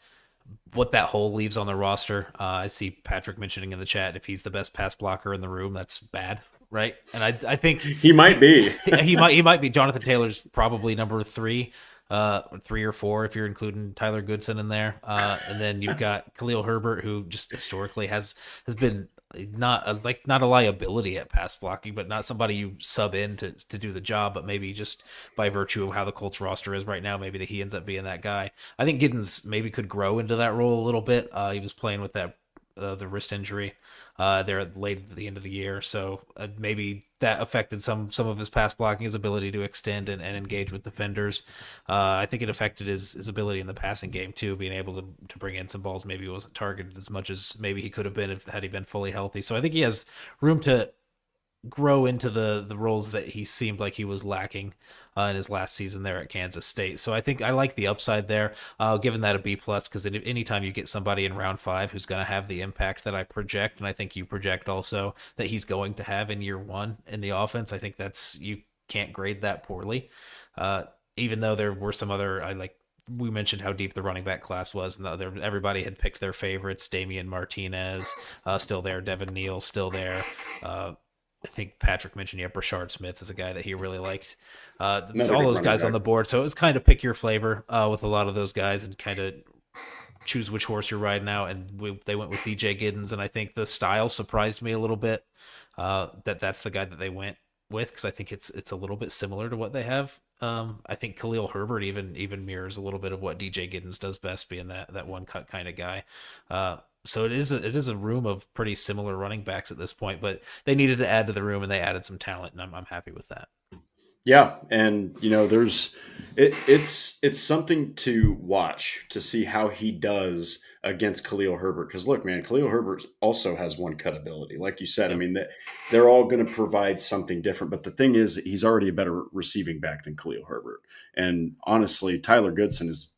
What that hole leaves on the roster. I see Patrick mentioning in the chat, if he's the best pass blocker in the room, that's bad, right? And I think he might be. he might be. Jonathan Taylor's probably number 3, 3 or 4 if you're including Tyler Goodson in there. And then you've got Khalil Herbert, who just historically has been not a liability at pass blocking, but not somebody you sub in to do the job, but maybe just by virtue of how the Colts roster is right now, maybe that he ends up being that guy. I think Giddens maybe could grow into that role a little bit. He was playing with that the wrist injury there late at the end of the year, so maybe that affected some of his pass blocking, his ability to extend and engage with defenders. I think it affected his ability in the passing game too, being able to bring in some balls maybe he wasn't targeted as much as maybe he could have been had he been fully healthy. So I think he has room to grow into the roles that he seemed like he was lacking in his last season there at Kansas State. So I think I like the upside there. Giving that a B plus, because anytime you get somebody in round 5 who's going to have the impact that I project, and I think you project also that he's going to have in year 1 in the offense, I think that's, you can't grade that poorly. Even though there were some other, we mentioned how deep the running back class was, and everybody had picked their favorites. Damian Martinez still there, Devin Neal still there. I think Patrick mentioned, Brashard Smith is a guy that he really liked. All those guys back on the board. So it was kind of pick your flavor with a lot of those guys and kind of choose which horse you're riding out. And they went with DJ Giddens, and I think the style surprised me a little bit that's the guy that they went with, because I think it's a little bit similar to what they have. I think Khalil Herbert even mirrors a little bit of what DJ Giddens does best, being that one cut kind of guy. So it is a room of pretty similar running backs at this point, but they needed to add to the room, and they added some talent, and I'm happy with that. Yeah, and it's something to watch to see how he does against Khalil Herbert. Because look, man, Khalil Herbert also has one cut ability, like you said. I mean, they're all going to provide something different. But the thing is, he's already a better receiving back than Khalil Herbert. And honestly, Tyler Goodson is,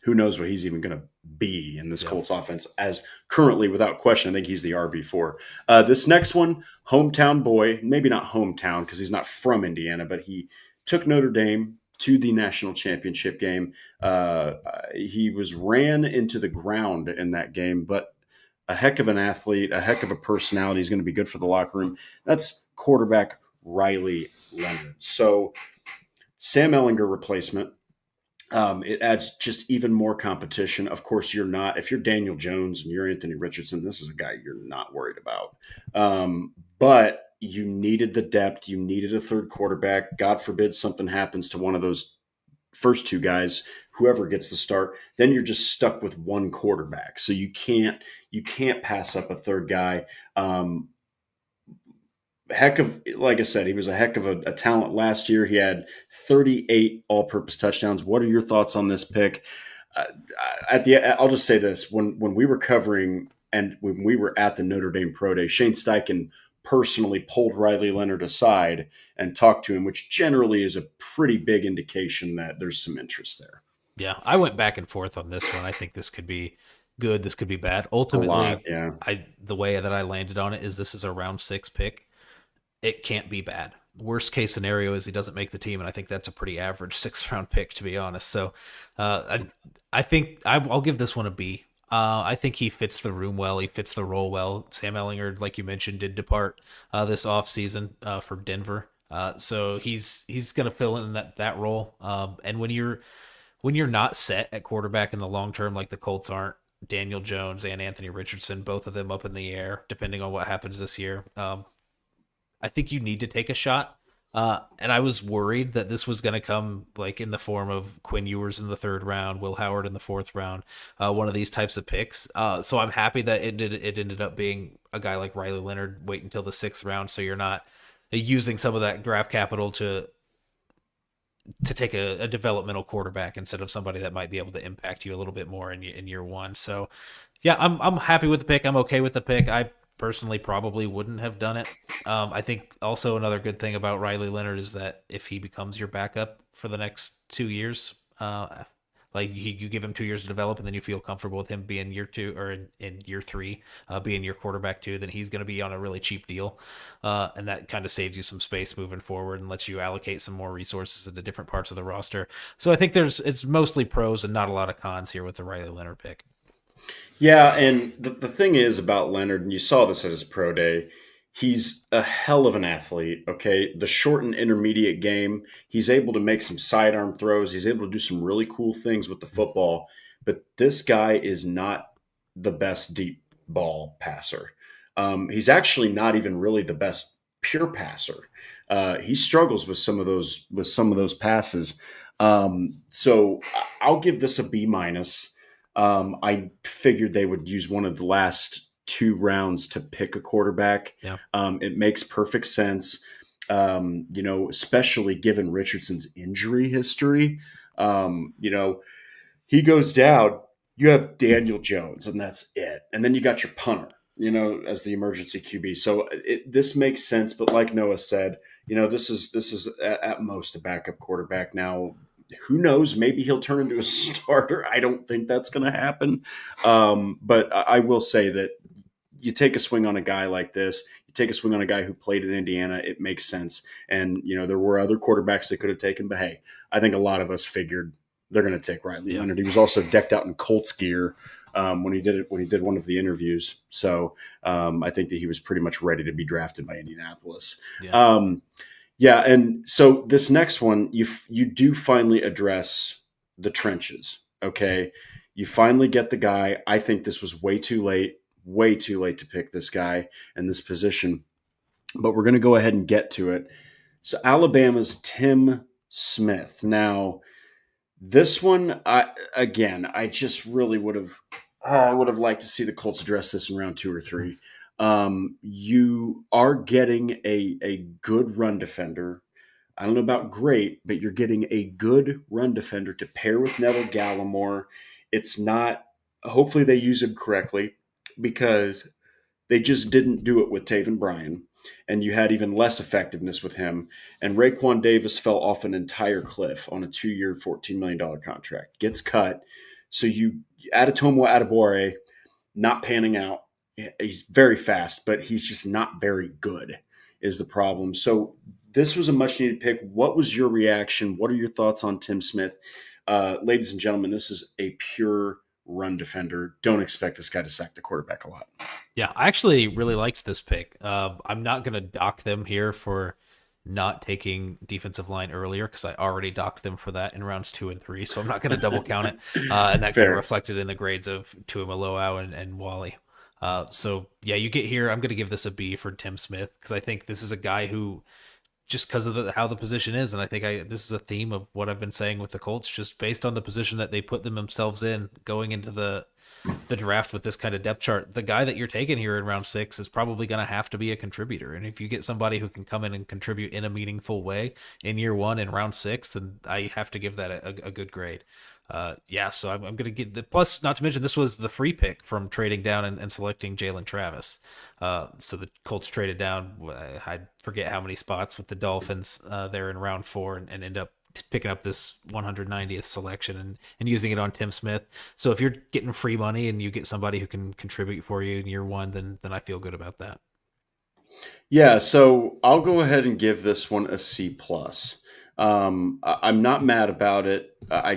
who knows what he's even going to be in this Colts offense, as currently, without question, I think he's the RB4. This next one, hometown boy, maybe not hometown because he's not from Indiana, but he took Notre Dame to the national championship game. He was ran into the ground in that game, but a heck of an athlete, a heck of a personality. He's going to be good for the locker room. That's quarterback Riley Leonard. So Sam Ehlinger replacement. It adds just even more competition. Of course, if you're Daniel Jones and you're Anthony Richardson, this is a guy you're not worried about. But you needed the depth. You needed a third quarterback. God forbid something happens to one of those first two guys, whoever gets the start, then you're just stuck with one quarterback. So you can't pass up a third guy. Like I said, he was a heck of a talent last year. He had 38 all-purpose touchdowns. What are your thoughts on this pick? I'll just say this: when we were covering and when we were at the Notre Dame Pro Day, Shane Steichen personally pulled Riley Leonard aside and talked to him, which generally is a pretty big indication that there's some interest there. Yeah, I went back and forth on this one. I think this could be good. This could be bad. Ultimately, the way that I landed on it is this is a round 6 pick. It can't be bad. Worst case scenario is he doesn't make the team, and I think that's a pretty average 6th round pick, to be honest. So I think I'll give this one a B. I think he fits the room well. He fits the role well. Sam Ehlinger, like you mentioned, did depart this offseason for Denver. So he's going to fill in that role. And when you're not set at quarterback in the long term, like the Colts aren't, Daniel Jones and Anthony Richardson, both of them up in the air, depending on what happens this year. I think you need to take a shot. And I was worried that this was going to come like in the form of Quinn Ewers in the 3rd round, Will Howard in the 4th round, one of these types of picks. So I'm happy that it ended up being a guy like Riley Leonard. Wait until the 6th round, so you're not using some of that draft capital to take a developmental quarterback instead of somebody that might be able to impact you a little bit more in year 1. So yeah, I'm happy with the pick. I'm okay with the pick. I personally probably wouldn't have done it. I think also another good thing about Riley Leonard is that if he becomes your backup for the next 2 years, you give him 2 years to develop, and then you feel comfortable with him being year 2 or in year 3 being your quarterback too, then he's going to be on a really cheap deal, and that kind of saves you some space moving forward and lets you allocate some more resources into different parts of the roster. So I think it's mostly pros and not a lot of cons here with the Riley Leonard pick. Yeah, and the thing is about Leonard, and you saw this at his pro day, he's a hell of an athlete, okay? The short and intermediate game, he's able to make some sidearm throws. He's able to do some really cool things with the football, but this guy is not the best deep ball passer. He's actually not even really the best pure passer. He struggles with some of those passes. So I'll give this a B minus. I figured they would use one of the last 2 rounds to pick a quarterback. Yeah. It makes perfect sense. Especially given Richardson's injury history. He goes down, you have Daniel Jones, and that's it. And then you got your punter, as the emergency QB. So this makes sense. But like Noah said, this is at most a backup quarterback. Now, who knows? Maybe he'll turn into a starter. I don't think that's going to happen. But I will say that you take a swing on a guy like this, you take a swing on a guy who played in Indiana, it makes sense. And, there were other quarterbacks they could have taken. But, hey, I think a lot of us figured they're going to take Riley Leonard. He was also decked out in Colts gear when he did one of the interviews. So I think that he was pretty much ready to be drafted by Indianapolis. And so this next one, you do finally address the trenches. Okay, you finally get the guy. I think this was way too late to pick this guy in this position, but we're going to go ahead and get to it. So Alabama's Tim Smith. Now, this one, I just really would have liked to see the Colts address this in round 2 or 3. You are getting a good run defender. I don't know about great, but you're getting a good run defender to pair with Neville Gallimore. It's not, hopefully they use him correctly, because they just didn't do it with Taven Bryan, and you had even less effectiveness with him. And Raekwon Davis fell off an entire cliff on a 2-year, $14 million contract. Gets cut. So you Adetomo Adebawore, not panning out. He's very fast, but he's just not very good is the problem. So this was a much-needed pick. What was your reaction? What are your thoughts on Tim Smith? Ladies and gentlemen, this is a pure run defender. Don't expect this guy to sack the quarterback a lot. Yeah, I actually really liked this pick. I'm not going to dock them here for not taking defensive line earlier, because I already docked them for that in rounds 2 and 3, so I'm not going to double count it. And that kind of reflected in the grades of Tuimoloau and Wally. You get here. I'm going to give this a B for Tim Smith, because I think this is a guy who, just because of how the position is, and I think this is a theme of what I've been saying with the Colts, just based on the position that they put themselves in going into the draft with this kind of depth chart. The guy that you're taking here in round 6 is probably going to have to be a contributor, and if you get somebody who can come in and contribute in a meaningful way in year 1 in round 6, then I have to give that a good grade. So I'm going to get the plus. Not to mention, this was the free pick from trading down and selecting Jalen Travis. So the Colts traded down, I forget how many spots, with the Dolphins there in round 4, and end up picking up this 190th selection and using it on Tim Smith. So if you're getting free money and you get somebody who can contribute for you in year 1, then I feel good about that. Yeah, so I'll go ahead and give this one a C plus. I'm not mad about it. I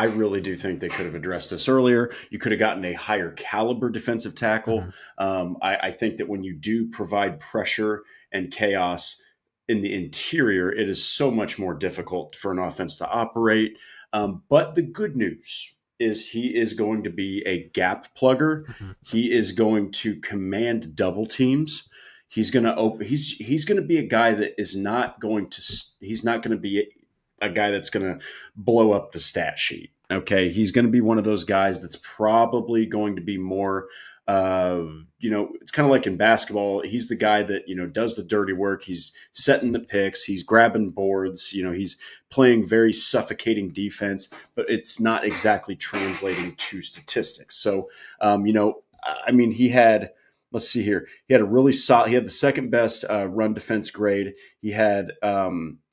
really do think they could have addressed this earlier. You could have gotten a higher caliber defensive tackle. I think that when you do provide pressure and chaos in the interior, it is so much more difficult for an offense to operate. But the good news is he is going to be a gap plugger. He is going to command double teams. He's going to be a guy that is not going to be a guy that's going to blow up the stat sheet. Okay. He's going to be one of those guys that's probably going to be more, it's kind of like in basketball. He's the guy that, does the dirty work. He's setting the picks. He's grabbing boards. He's playing very suffocating defense, but it's not exactly translating to statistics. So, he had, let's see here. He had a really solid. He had the second best run defense grade. He had.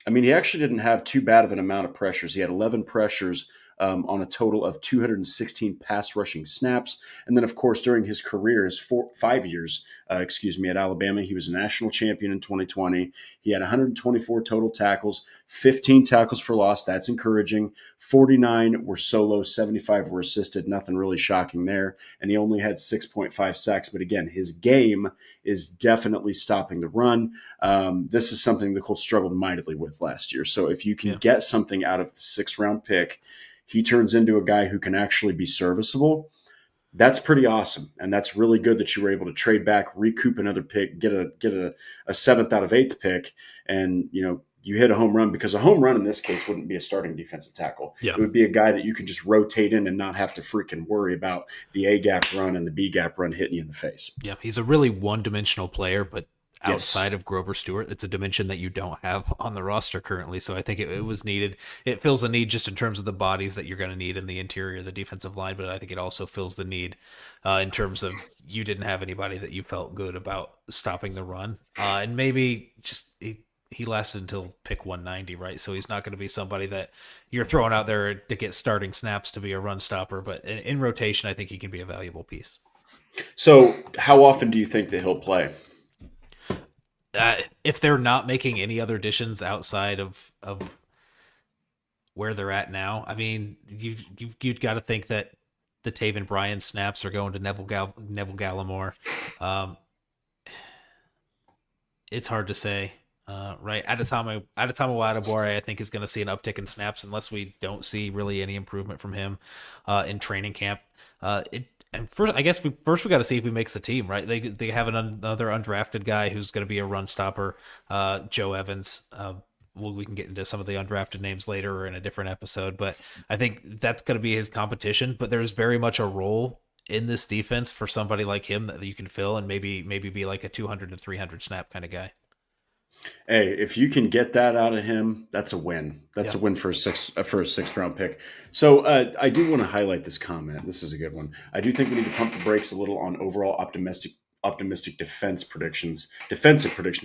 He actually didn't have too bad of an amount of pressures. He had 11 pressures on a total of 216 pass rushing snaps. And then, of course, during his career, his 5 years, at Alabama, he was a national champion in 2020. He had 124 total tackles, 15 tackles for loss. That's encouraging. 49 were solo, 75 were assisted. Nothing really shocking there. And he only had 6.5 sacks. But again, his game is definitely stopping the run. This is something the Colts struggled mightily with last year. So if you can get something out of the 6th round pick, he turns into a guy who can actually be serviceable. That's pretty awesome, and that's really good that you were able to trade back, recoup another pick, get a seventh out of eighth pick, and you hit a home run, because a home run in this case wouldn't be a starting defensive tackle. Yeah. It would be a guy that you can just rotate in and not have to freaking worry about the A gap run and the B gap run hitting you in the face. Yeah, he's a really one-dimensional player, but outside Yes. of Grover Stewart, it's a dimension that you don't have on the roster currently. So I think it was needed. It fills a need just in terms of the bodies that you're going to need in the interior of the defensive line, but I think it also fills the need in terms of you didn't have anybody that you felt good about stopping the run. And maybe just he lasted until pick 190, right? So he's not going to be somebody that you're throwing out there to get starting snaps to be a run stopper, but in rotation, I think he can be a valuable piece. So how often do you think that he'll play? If they're not making any other additions outside of where they're at now, I mean, you've got to think that the Taven Bryan snaps are going to Neville Gallimore. It's hard to say, right? Adetomo Adebawore, I think, is going to see an uptick in snaps unless we don't see really any improvement from him in training camp. And first, I guess we got to see if he makes the team, right? They have another undrafted guy who's going to be a run stopper, Joe Evans. We can get into some of the undrafted names later or in a different episode, but I think that's going to be his competition. But there's very much a role in this defense for somebody like him that you can fill and maybe be like a 200 to 300 snap kind of guy. Hey, if you can get that out of him, that's a win. That's Yeah. a win for a sixth round pick. So I do want to highlight this comment. This is a good one. I do think we need to pump the brakes a little on overall optimistic defensive predictions.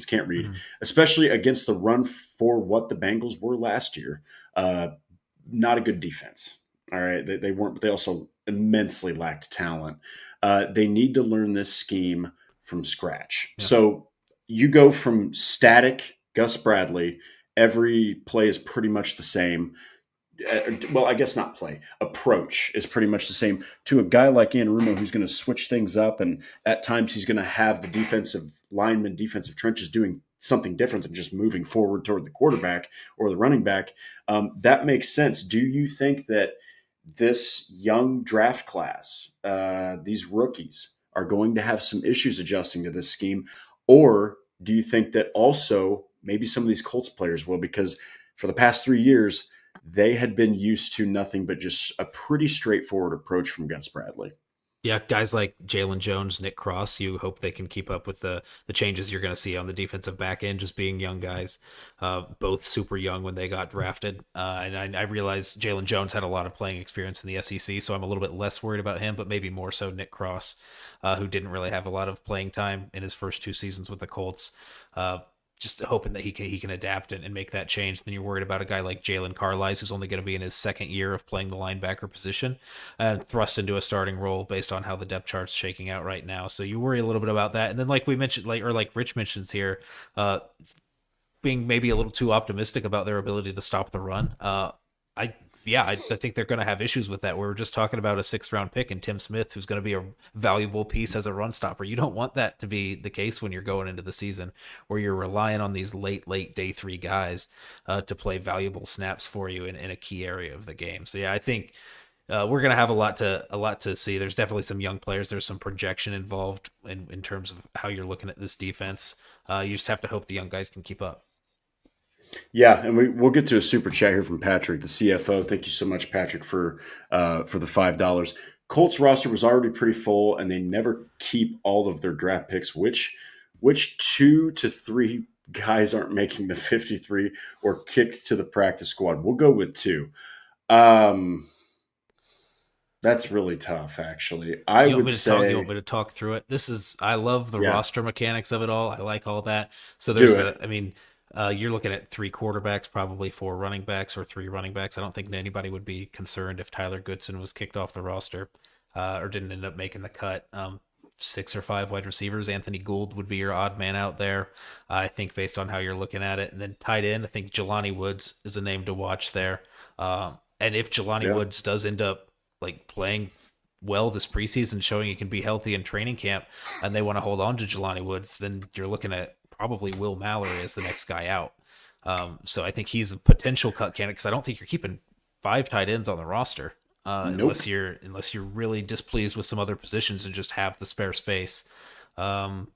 Can't read, especially against the run for what the Bengals were last year. Not a good defense. All right, they weren't. But they also immensely lacked talent. They need to learn this scheme from scratch. Yeah. So you go from static Gus Bradley, every play is pretty much the same. Well, I guess not play. Approach is pretty much the same, to a guy like Anarumo who's going to switch things up, and at times he's going to have the defensive trenches doing something different than just moving forward toward the quarterback or the running back. That makes sense. Do you think that this young draft class, these rookies, are going to have some issues adjusting to this scheme? Or do you think that also maybe some of these Colts players will? Because for the past 3 years, they had been used to nothing but just a pretty straightforward approach from Gus Bradley. Yeah, guys like Jalen Jones, Nick Cross, you hope they can keep up with the changes you're going to see on the defensive back end, just being young guys, both super young when they got drafted. And I realize Jalen Jones had a lot of playing experience in the SEC, so I'm a little bit less worried about him, but maybe more so Nick Cross, who didn't really have a lot of playing time in his first 2 seasons with the Colts. Just hoping that he can adapt and make that change. Then you're worried about a guy like Jalen Carlisle, who's only going to be in his second year of playing the linebacker position and thrust into a starting role based on how the depth chart's shaking out right now. So you worry a little bit about that. And then like we mentioned, like Rich mentions here, being maybe a little too optimistic about their ability to stop the run. I think they're going to have issues with that. We were just talking about a 6th round pick and Tim Smith, who's going to be a valuable piece as a run stopper. You don't want that to be the case when you're going into the season where you're relying on these late day 3 guys to play valuable snaps for you in a key area of the game. So yeah, I think we're going to have a lot to see. There's definitely some young players. There's some projection involved in terms of how you're looking at this defense. You just have to hope the young guys can keep up. Yeah, and we'll get to a super chat here from Patrick, the CFO. Thank you so much, Patrick, for the $5. Colts roster was already pretty full, and they never keep all of their draft picks. Which 2 to 3 guys aren't making the 53 or kicked to the practice squad? We'll go with 2. That's really tough, actually. You want me to talk through it? I love the roster mechanics of it all. I like all that. So there's you're looking at 3 quarterbacks, probably 4 running backs or 3 running backs. I don't think anybody would be concerned if Tyler Goodson was kicked off the roster or didn't end up making the cut. 6 or 5 wide receivers. Anthony Gould would be your odd man out there, I think, based on how you're looking at it. And then tight end, I think Jelani Woods is a name to watch there. And if Jelani Woods does end up playing well this preseason, showing he can be healthy in training camp, and they want to hold on to Jelani Woods, then you're looking at probably Will Mallory as the next guy out. So I think he's a potential cut candidate because I don't think you're keeping 5 tight ends on the roster. Nope. unless you're really displeased with some other positions and just have the spare space. Um,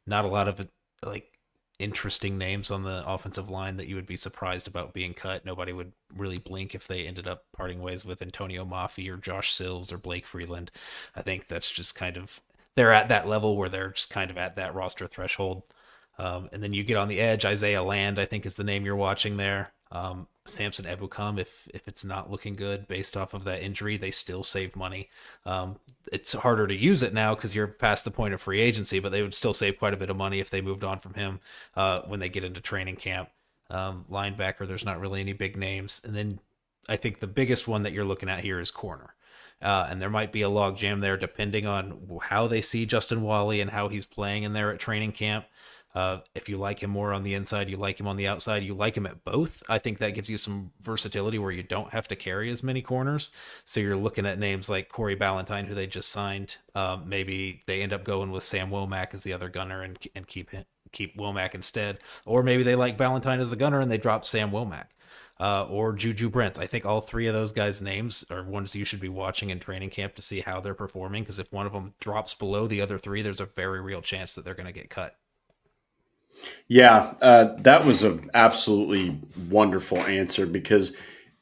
Not a lot of like interesting names on the offensive line that you would be surprised about being cut. Nobody would really blink if they ended up parting ways with Antonio Mafi or Josh Sills or Blake Freeland. I think that's just kind of they're at that level where they're just kind of at that roster threshold. And then you get on the edge. Isaiah Land, I think, is the name you're watching there. Samson Ebukam, if it's not looking good based off of that injury, they still save money. It's harder to use it now because you're past the point of free agency, but they would still save quite a bit of money if they moved on from him when they get into training camp. Linebacker, there's not really any big names. And then I think the biggest one that you're looking at here is corner. And there might be a log jam there depending on how they see Justin Wally and how he's playing in there at training camp. If you like him more on the inside, you like him on the outside, you like him at both. I think that gives you some versatility where you don't have to carry as many corners. So you're looking at names like Corey Ballantyne, who they just signed. Maybe they end up going with Sam Womack as the other gunner and keep Womack instead. Or maybe they like Ballantyne as the gunner and they drop Sam Womack. Or Juju Brents. I think all three of those guys' names are ones you should be watching in training camp to see how they're performing. Because if one of them drops below the other three, there's a very real chance that they're going to get cut. Yeah, that was an absolutely wonderful answer because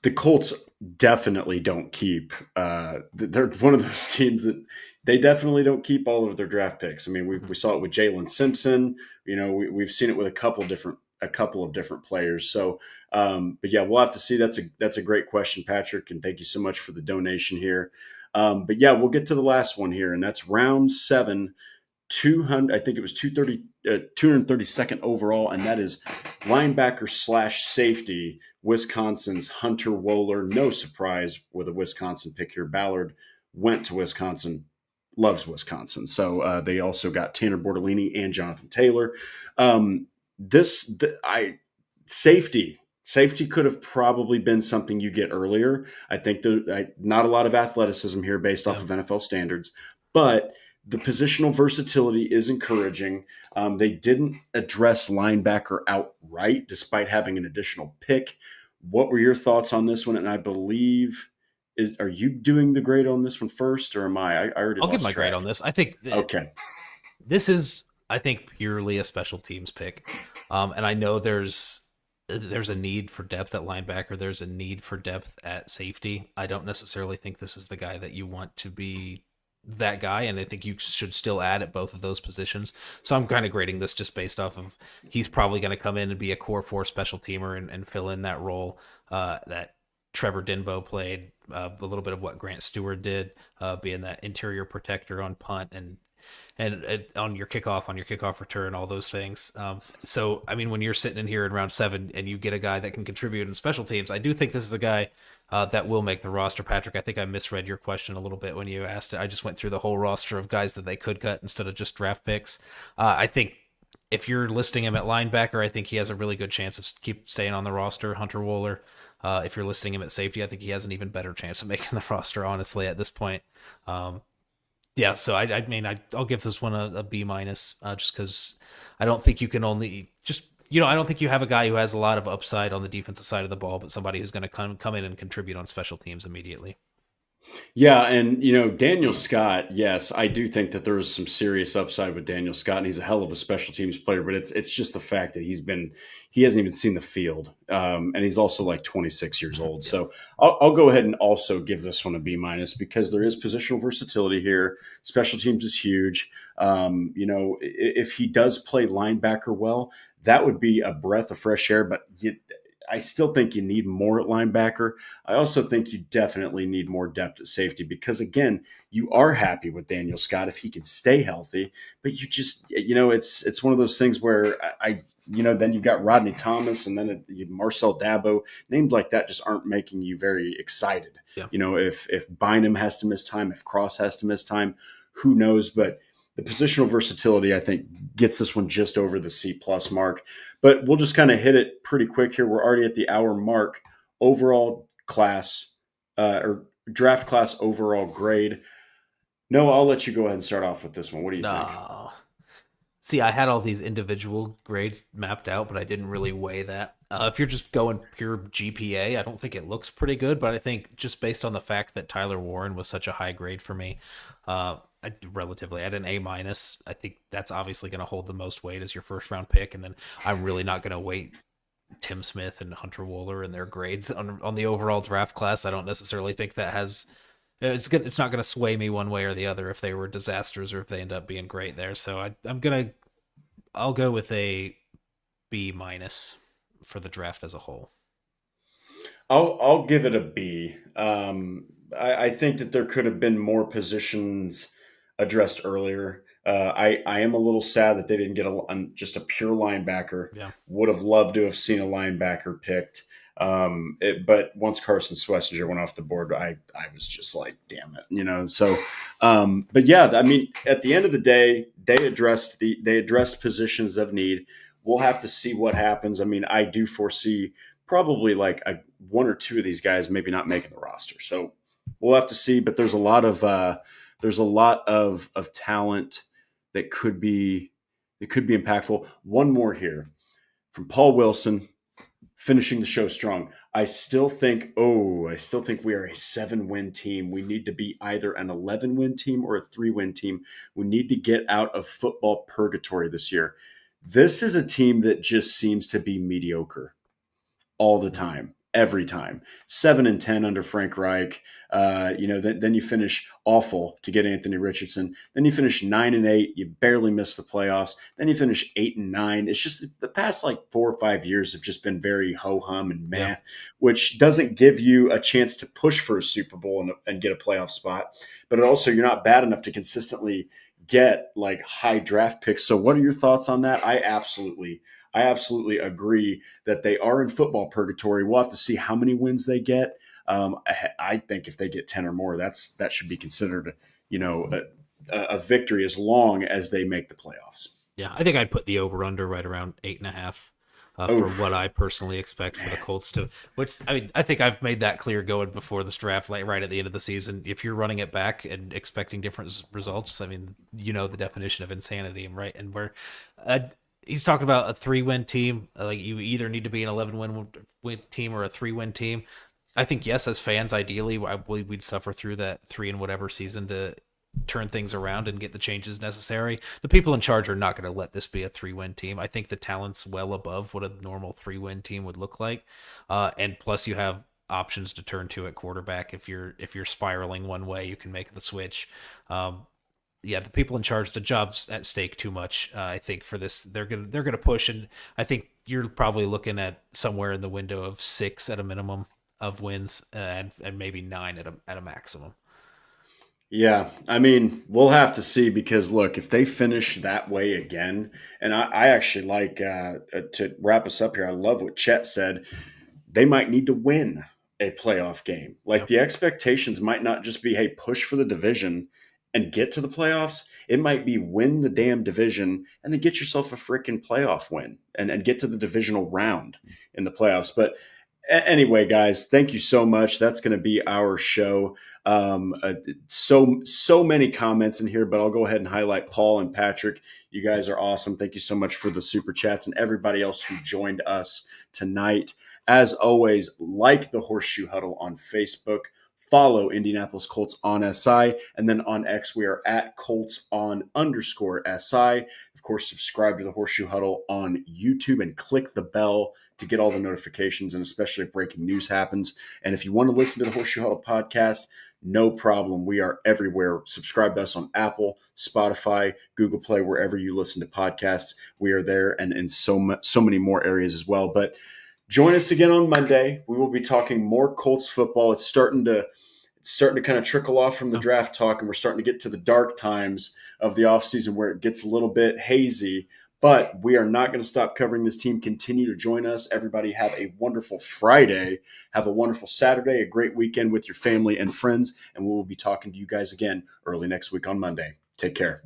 the Colts definitely don't keep. They're one of those teams that they definitely don't keep all of their draft picks. I mean, we saw it with Jalen Simpson. You know, we've seen it with a couple of different players. So, but yeah, we'll have to see. That's a great question, Patrick, and thank you so much for the donation here. But yeah, we'll get to the last one here, and that's round 7. 200, I think it was 232nd overall, and that is linebacker slash safety, Wisconsin's Hunter Wohler. No surprise with a Wisconsin pick here. Ballard went to Wisconsin, loves Wisconsin. So they also got Tanner Bortolini and Jonathan Taylor. Safety could have probably been something you get earlier. I think not a lot of athleticism here based off of NFL standards, but the positional versatility is encouraging. They didn't address linebacker outright, despite having an additional pick. What were your thoughts on this one? And I believe, are you doing the grade on this one first, or am I? I already I'll give lost my track. grade on this. I think Okay. this is, I think, purely a special teams pick. And I know there's a need for depth at linebacker. There's a need for depth at safety. I don't necessarily think this is the guy that you want to be that guy, and I think you should still add at both of those positions. So I'm kind of grading this just based off of he's probably going to come in and be a core 4 special teamer and fill in that role that Trevor Denbo played, a little bit of what Grant Stewart did, being that interior protector on punt and on your kickoff return, all those things. So, I mean, when you're sitting in here in round 7 and you get a guy that can contribute in special teams, I do think this is a guy that will make the roster. Patrick, I think I misread your question a little bit when you asked it. I just went through the whole roster of guys that they could cut instead of just draft picks. I think if you're listing him at linebacker, I think he has a really good chance of keep staying on the roster. Hunter Wohler. If you're listing him at safety, I think he has an even better chance of making the roster, honestly, at this point. Yeah, so I mean, I'll give this one a B minus, just because I don't think you can only just I don't think you have a guy who has a lot of upside on the defensive side of the ball, but somebody who's going to come in and contribute on special teams immediately. Yeah, and Daniel Scott, yes, I do think that there is some serious upside with Daniel Scott, and he's a hell of a special teams player. But it's just the fact that he hasn't even seen the field, and he's also like 26 years old. Yeah. So I'll go ahead and also give this one a B minus because there is positional versatility here. Special teams is huge. If he does play linebacker well, that would be a breath of fresh air. But I still think you need more at linebacker. I also think you definitely need more depth at safety because, again, you are happy with Daniel Scott if he can stay healthy. But you just, it's one of those things where then you've got Rodney Thomas and then Marcel Dabo. Names like that just aren't making you very excited. Yeah. If Bynum has to miss time, if Cross has to miss time, who knows? But the positional versatility, I think, gets this one just over the C+ mark. But we'll just kind of hit it pretty quick here. We're already at the hour mark. Overall class or draft class overall grade. No, I'll let you go ahead and start off with this one. What do you think? See, I had all these individual grades mapped out, but I didn't really weigh that. If you're just going pure GPA, I don't think it looks pretty good, but I think just based on the fact that Tyler Warren was such a high grade for me, relatively at an A minus, I think that's obviously going to hold the most weight as your first round pick. And then I'm really not going to weight Tim Smith and Hunter Wooler and their grades on the overall draft class. I don't necessarily think that has it's not going to sway me one way or the other if they were disasters or if they end up being great there. So I'll go with a B minus for the draft as a whole. I'll give it a B. I think that there could have been more positions addressed earlier. I am a little sad that they didn't get just a pure linebacker. Yeah. Would have loved to have seen a linebacker picked. But once Carson Schlesinger went off the board, I was just like, damn it, So, but yeah, I mean, at the end of the day, they addressed positions of need. We'll have to see what happens. I mean, I do foresee probably like one or two of these guys maybe not making the roster. So we'll have to see. But there's a lot of talent that could be impactful. One more here from Paul Wilson, finishing the show strong. I still think we are a 7-win team. We need to be either an 11-win team or a 3-win team. We need to get out of football purgatory this year. This is a team that just seems to be mediocre all the time, every time. 7-10 under Frank Reich. Then you finish awful to get Anthony Richardson. Then you finish 9-8. You barely miss the playoffs. Then you finish 8-9. It's just the past like 4 or 5 years have just been very ho-hum and meh, yeah, which doesn't give you a chance to push for a Super Bowl and get a playoff spot. But also, you're not bad enough to consistently get like high draft picks. So what are your thoughts on that? I absolutely agree that they are in football purgatory. We'll have to see how many wins they get. I think if they get 10 or more, that should be considered, a victory as long as they make the playoffs. Yeah, I think I'd put the over-under right around 8.5 for what I personally expect for the Colts to. Which I think I've made that clear going before this draft, like right at the end of the season. If you're running it back and expecting different results, I mean, the definition of insanity, right? And he's talking about a 3-win team. Like you either need to be an 11-win team or a 3-win team. I think yes, as fans, ideally, I believe we'd suffer through that 3 and whatever season to turn things around and get the changes necessary. The people in charge are not going to let this be a 3-win team. I think the talent's well above what a normal 3-win team would look like, and plus you have options to turn to at quarterback. If you're spiraling one way, you can make the switch. The people in charge, the job's at stake too much. I think for this, they're gonna push, and I think you're probably looking at somewhere in the window of 6 at a minimum of wins, and maybe 9 at a maximum. Yeah, I mean, we'll have to see because, look, if they finish that way again, and I actually like, to wrap us up here, I love what Chet said. They might need to win a playoff game. Like, the expectations might not just be, hey, push for the division and get to the playoffs. It might be win the damn division and then get yourself a freaking playoff win and get to the divisional round in the playoffs. But anyway, guys, thank you so much. That's going to be our show. So many comments in here, but I'll go ahead and highlight Paul and Patrick. You guys are awesome. Thank you so much for the super chats and everybody else who joined us tonight. As always, like the Horseshoe Huddle on Facebook. Follow Indianapolis Colts on SI. And then on X, we are at Colts_SI. Of course, subscribe to the Horseshoe Huddle on YouTube and click the bell to get all the notifications, and especially if breaking news happens. And if you want to listen to the Horseshoe Huddle podcast, no problem. We are everywhere. Subscribe to us on Apple, Spotify, Google Play, wherever you listen to podcasts. We are there, and in so many more areas as well. But join us again on Monday. We will be talking more Colts football. It's starting to kind of trickle off from the draft talk, and we're starting to get to the dark times of the offseason where it gets a little bit hazy. But we are not going to stop covering this team. Continue to join us. Everybody have a wonderful Friday. Have a wonderful Saturday, a great weekend with your family and friends, and we will be talking to you guys again early next week on Monday. Take care.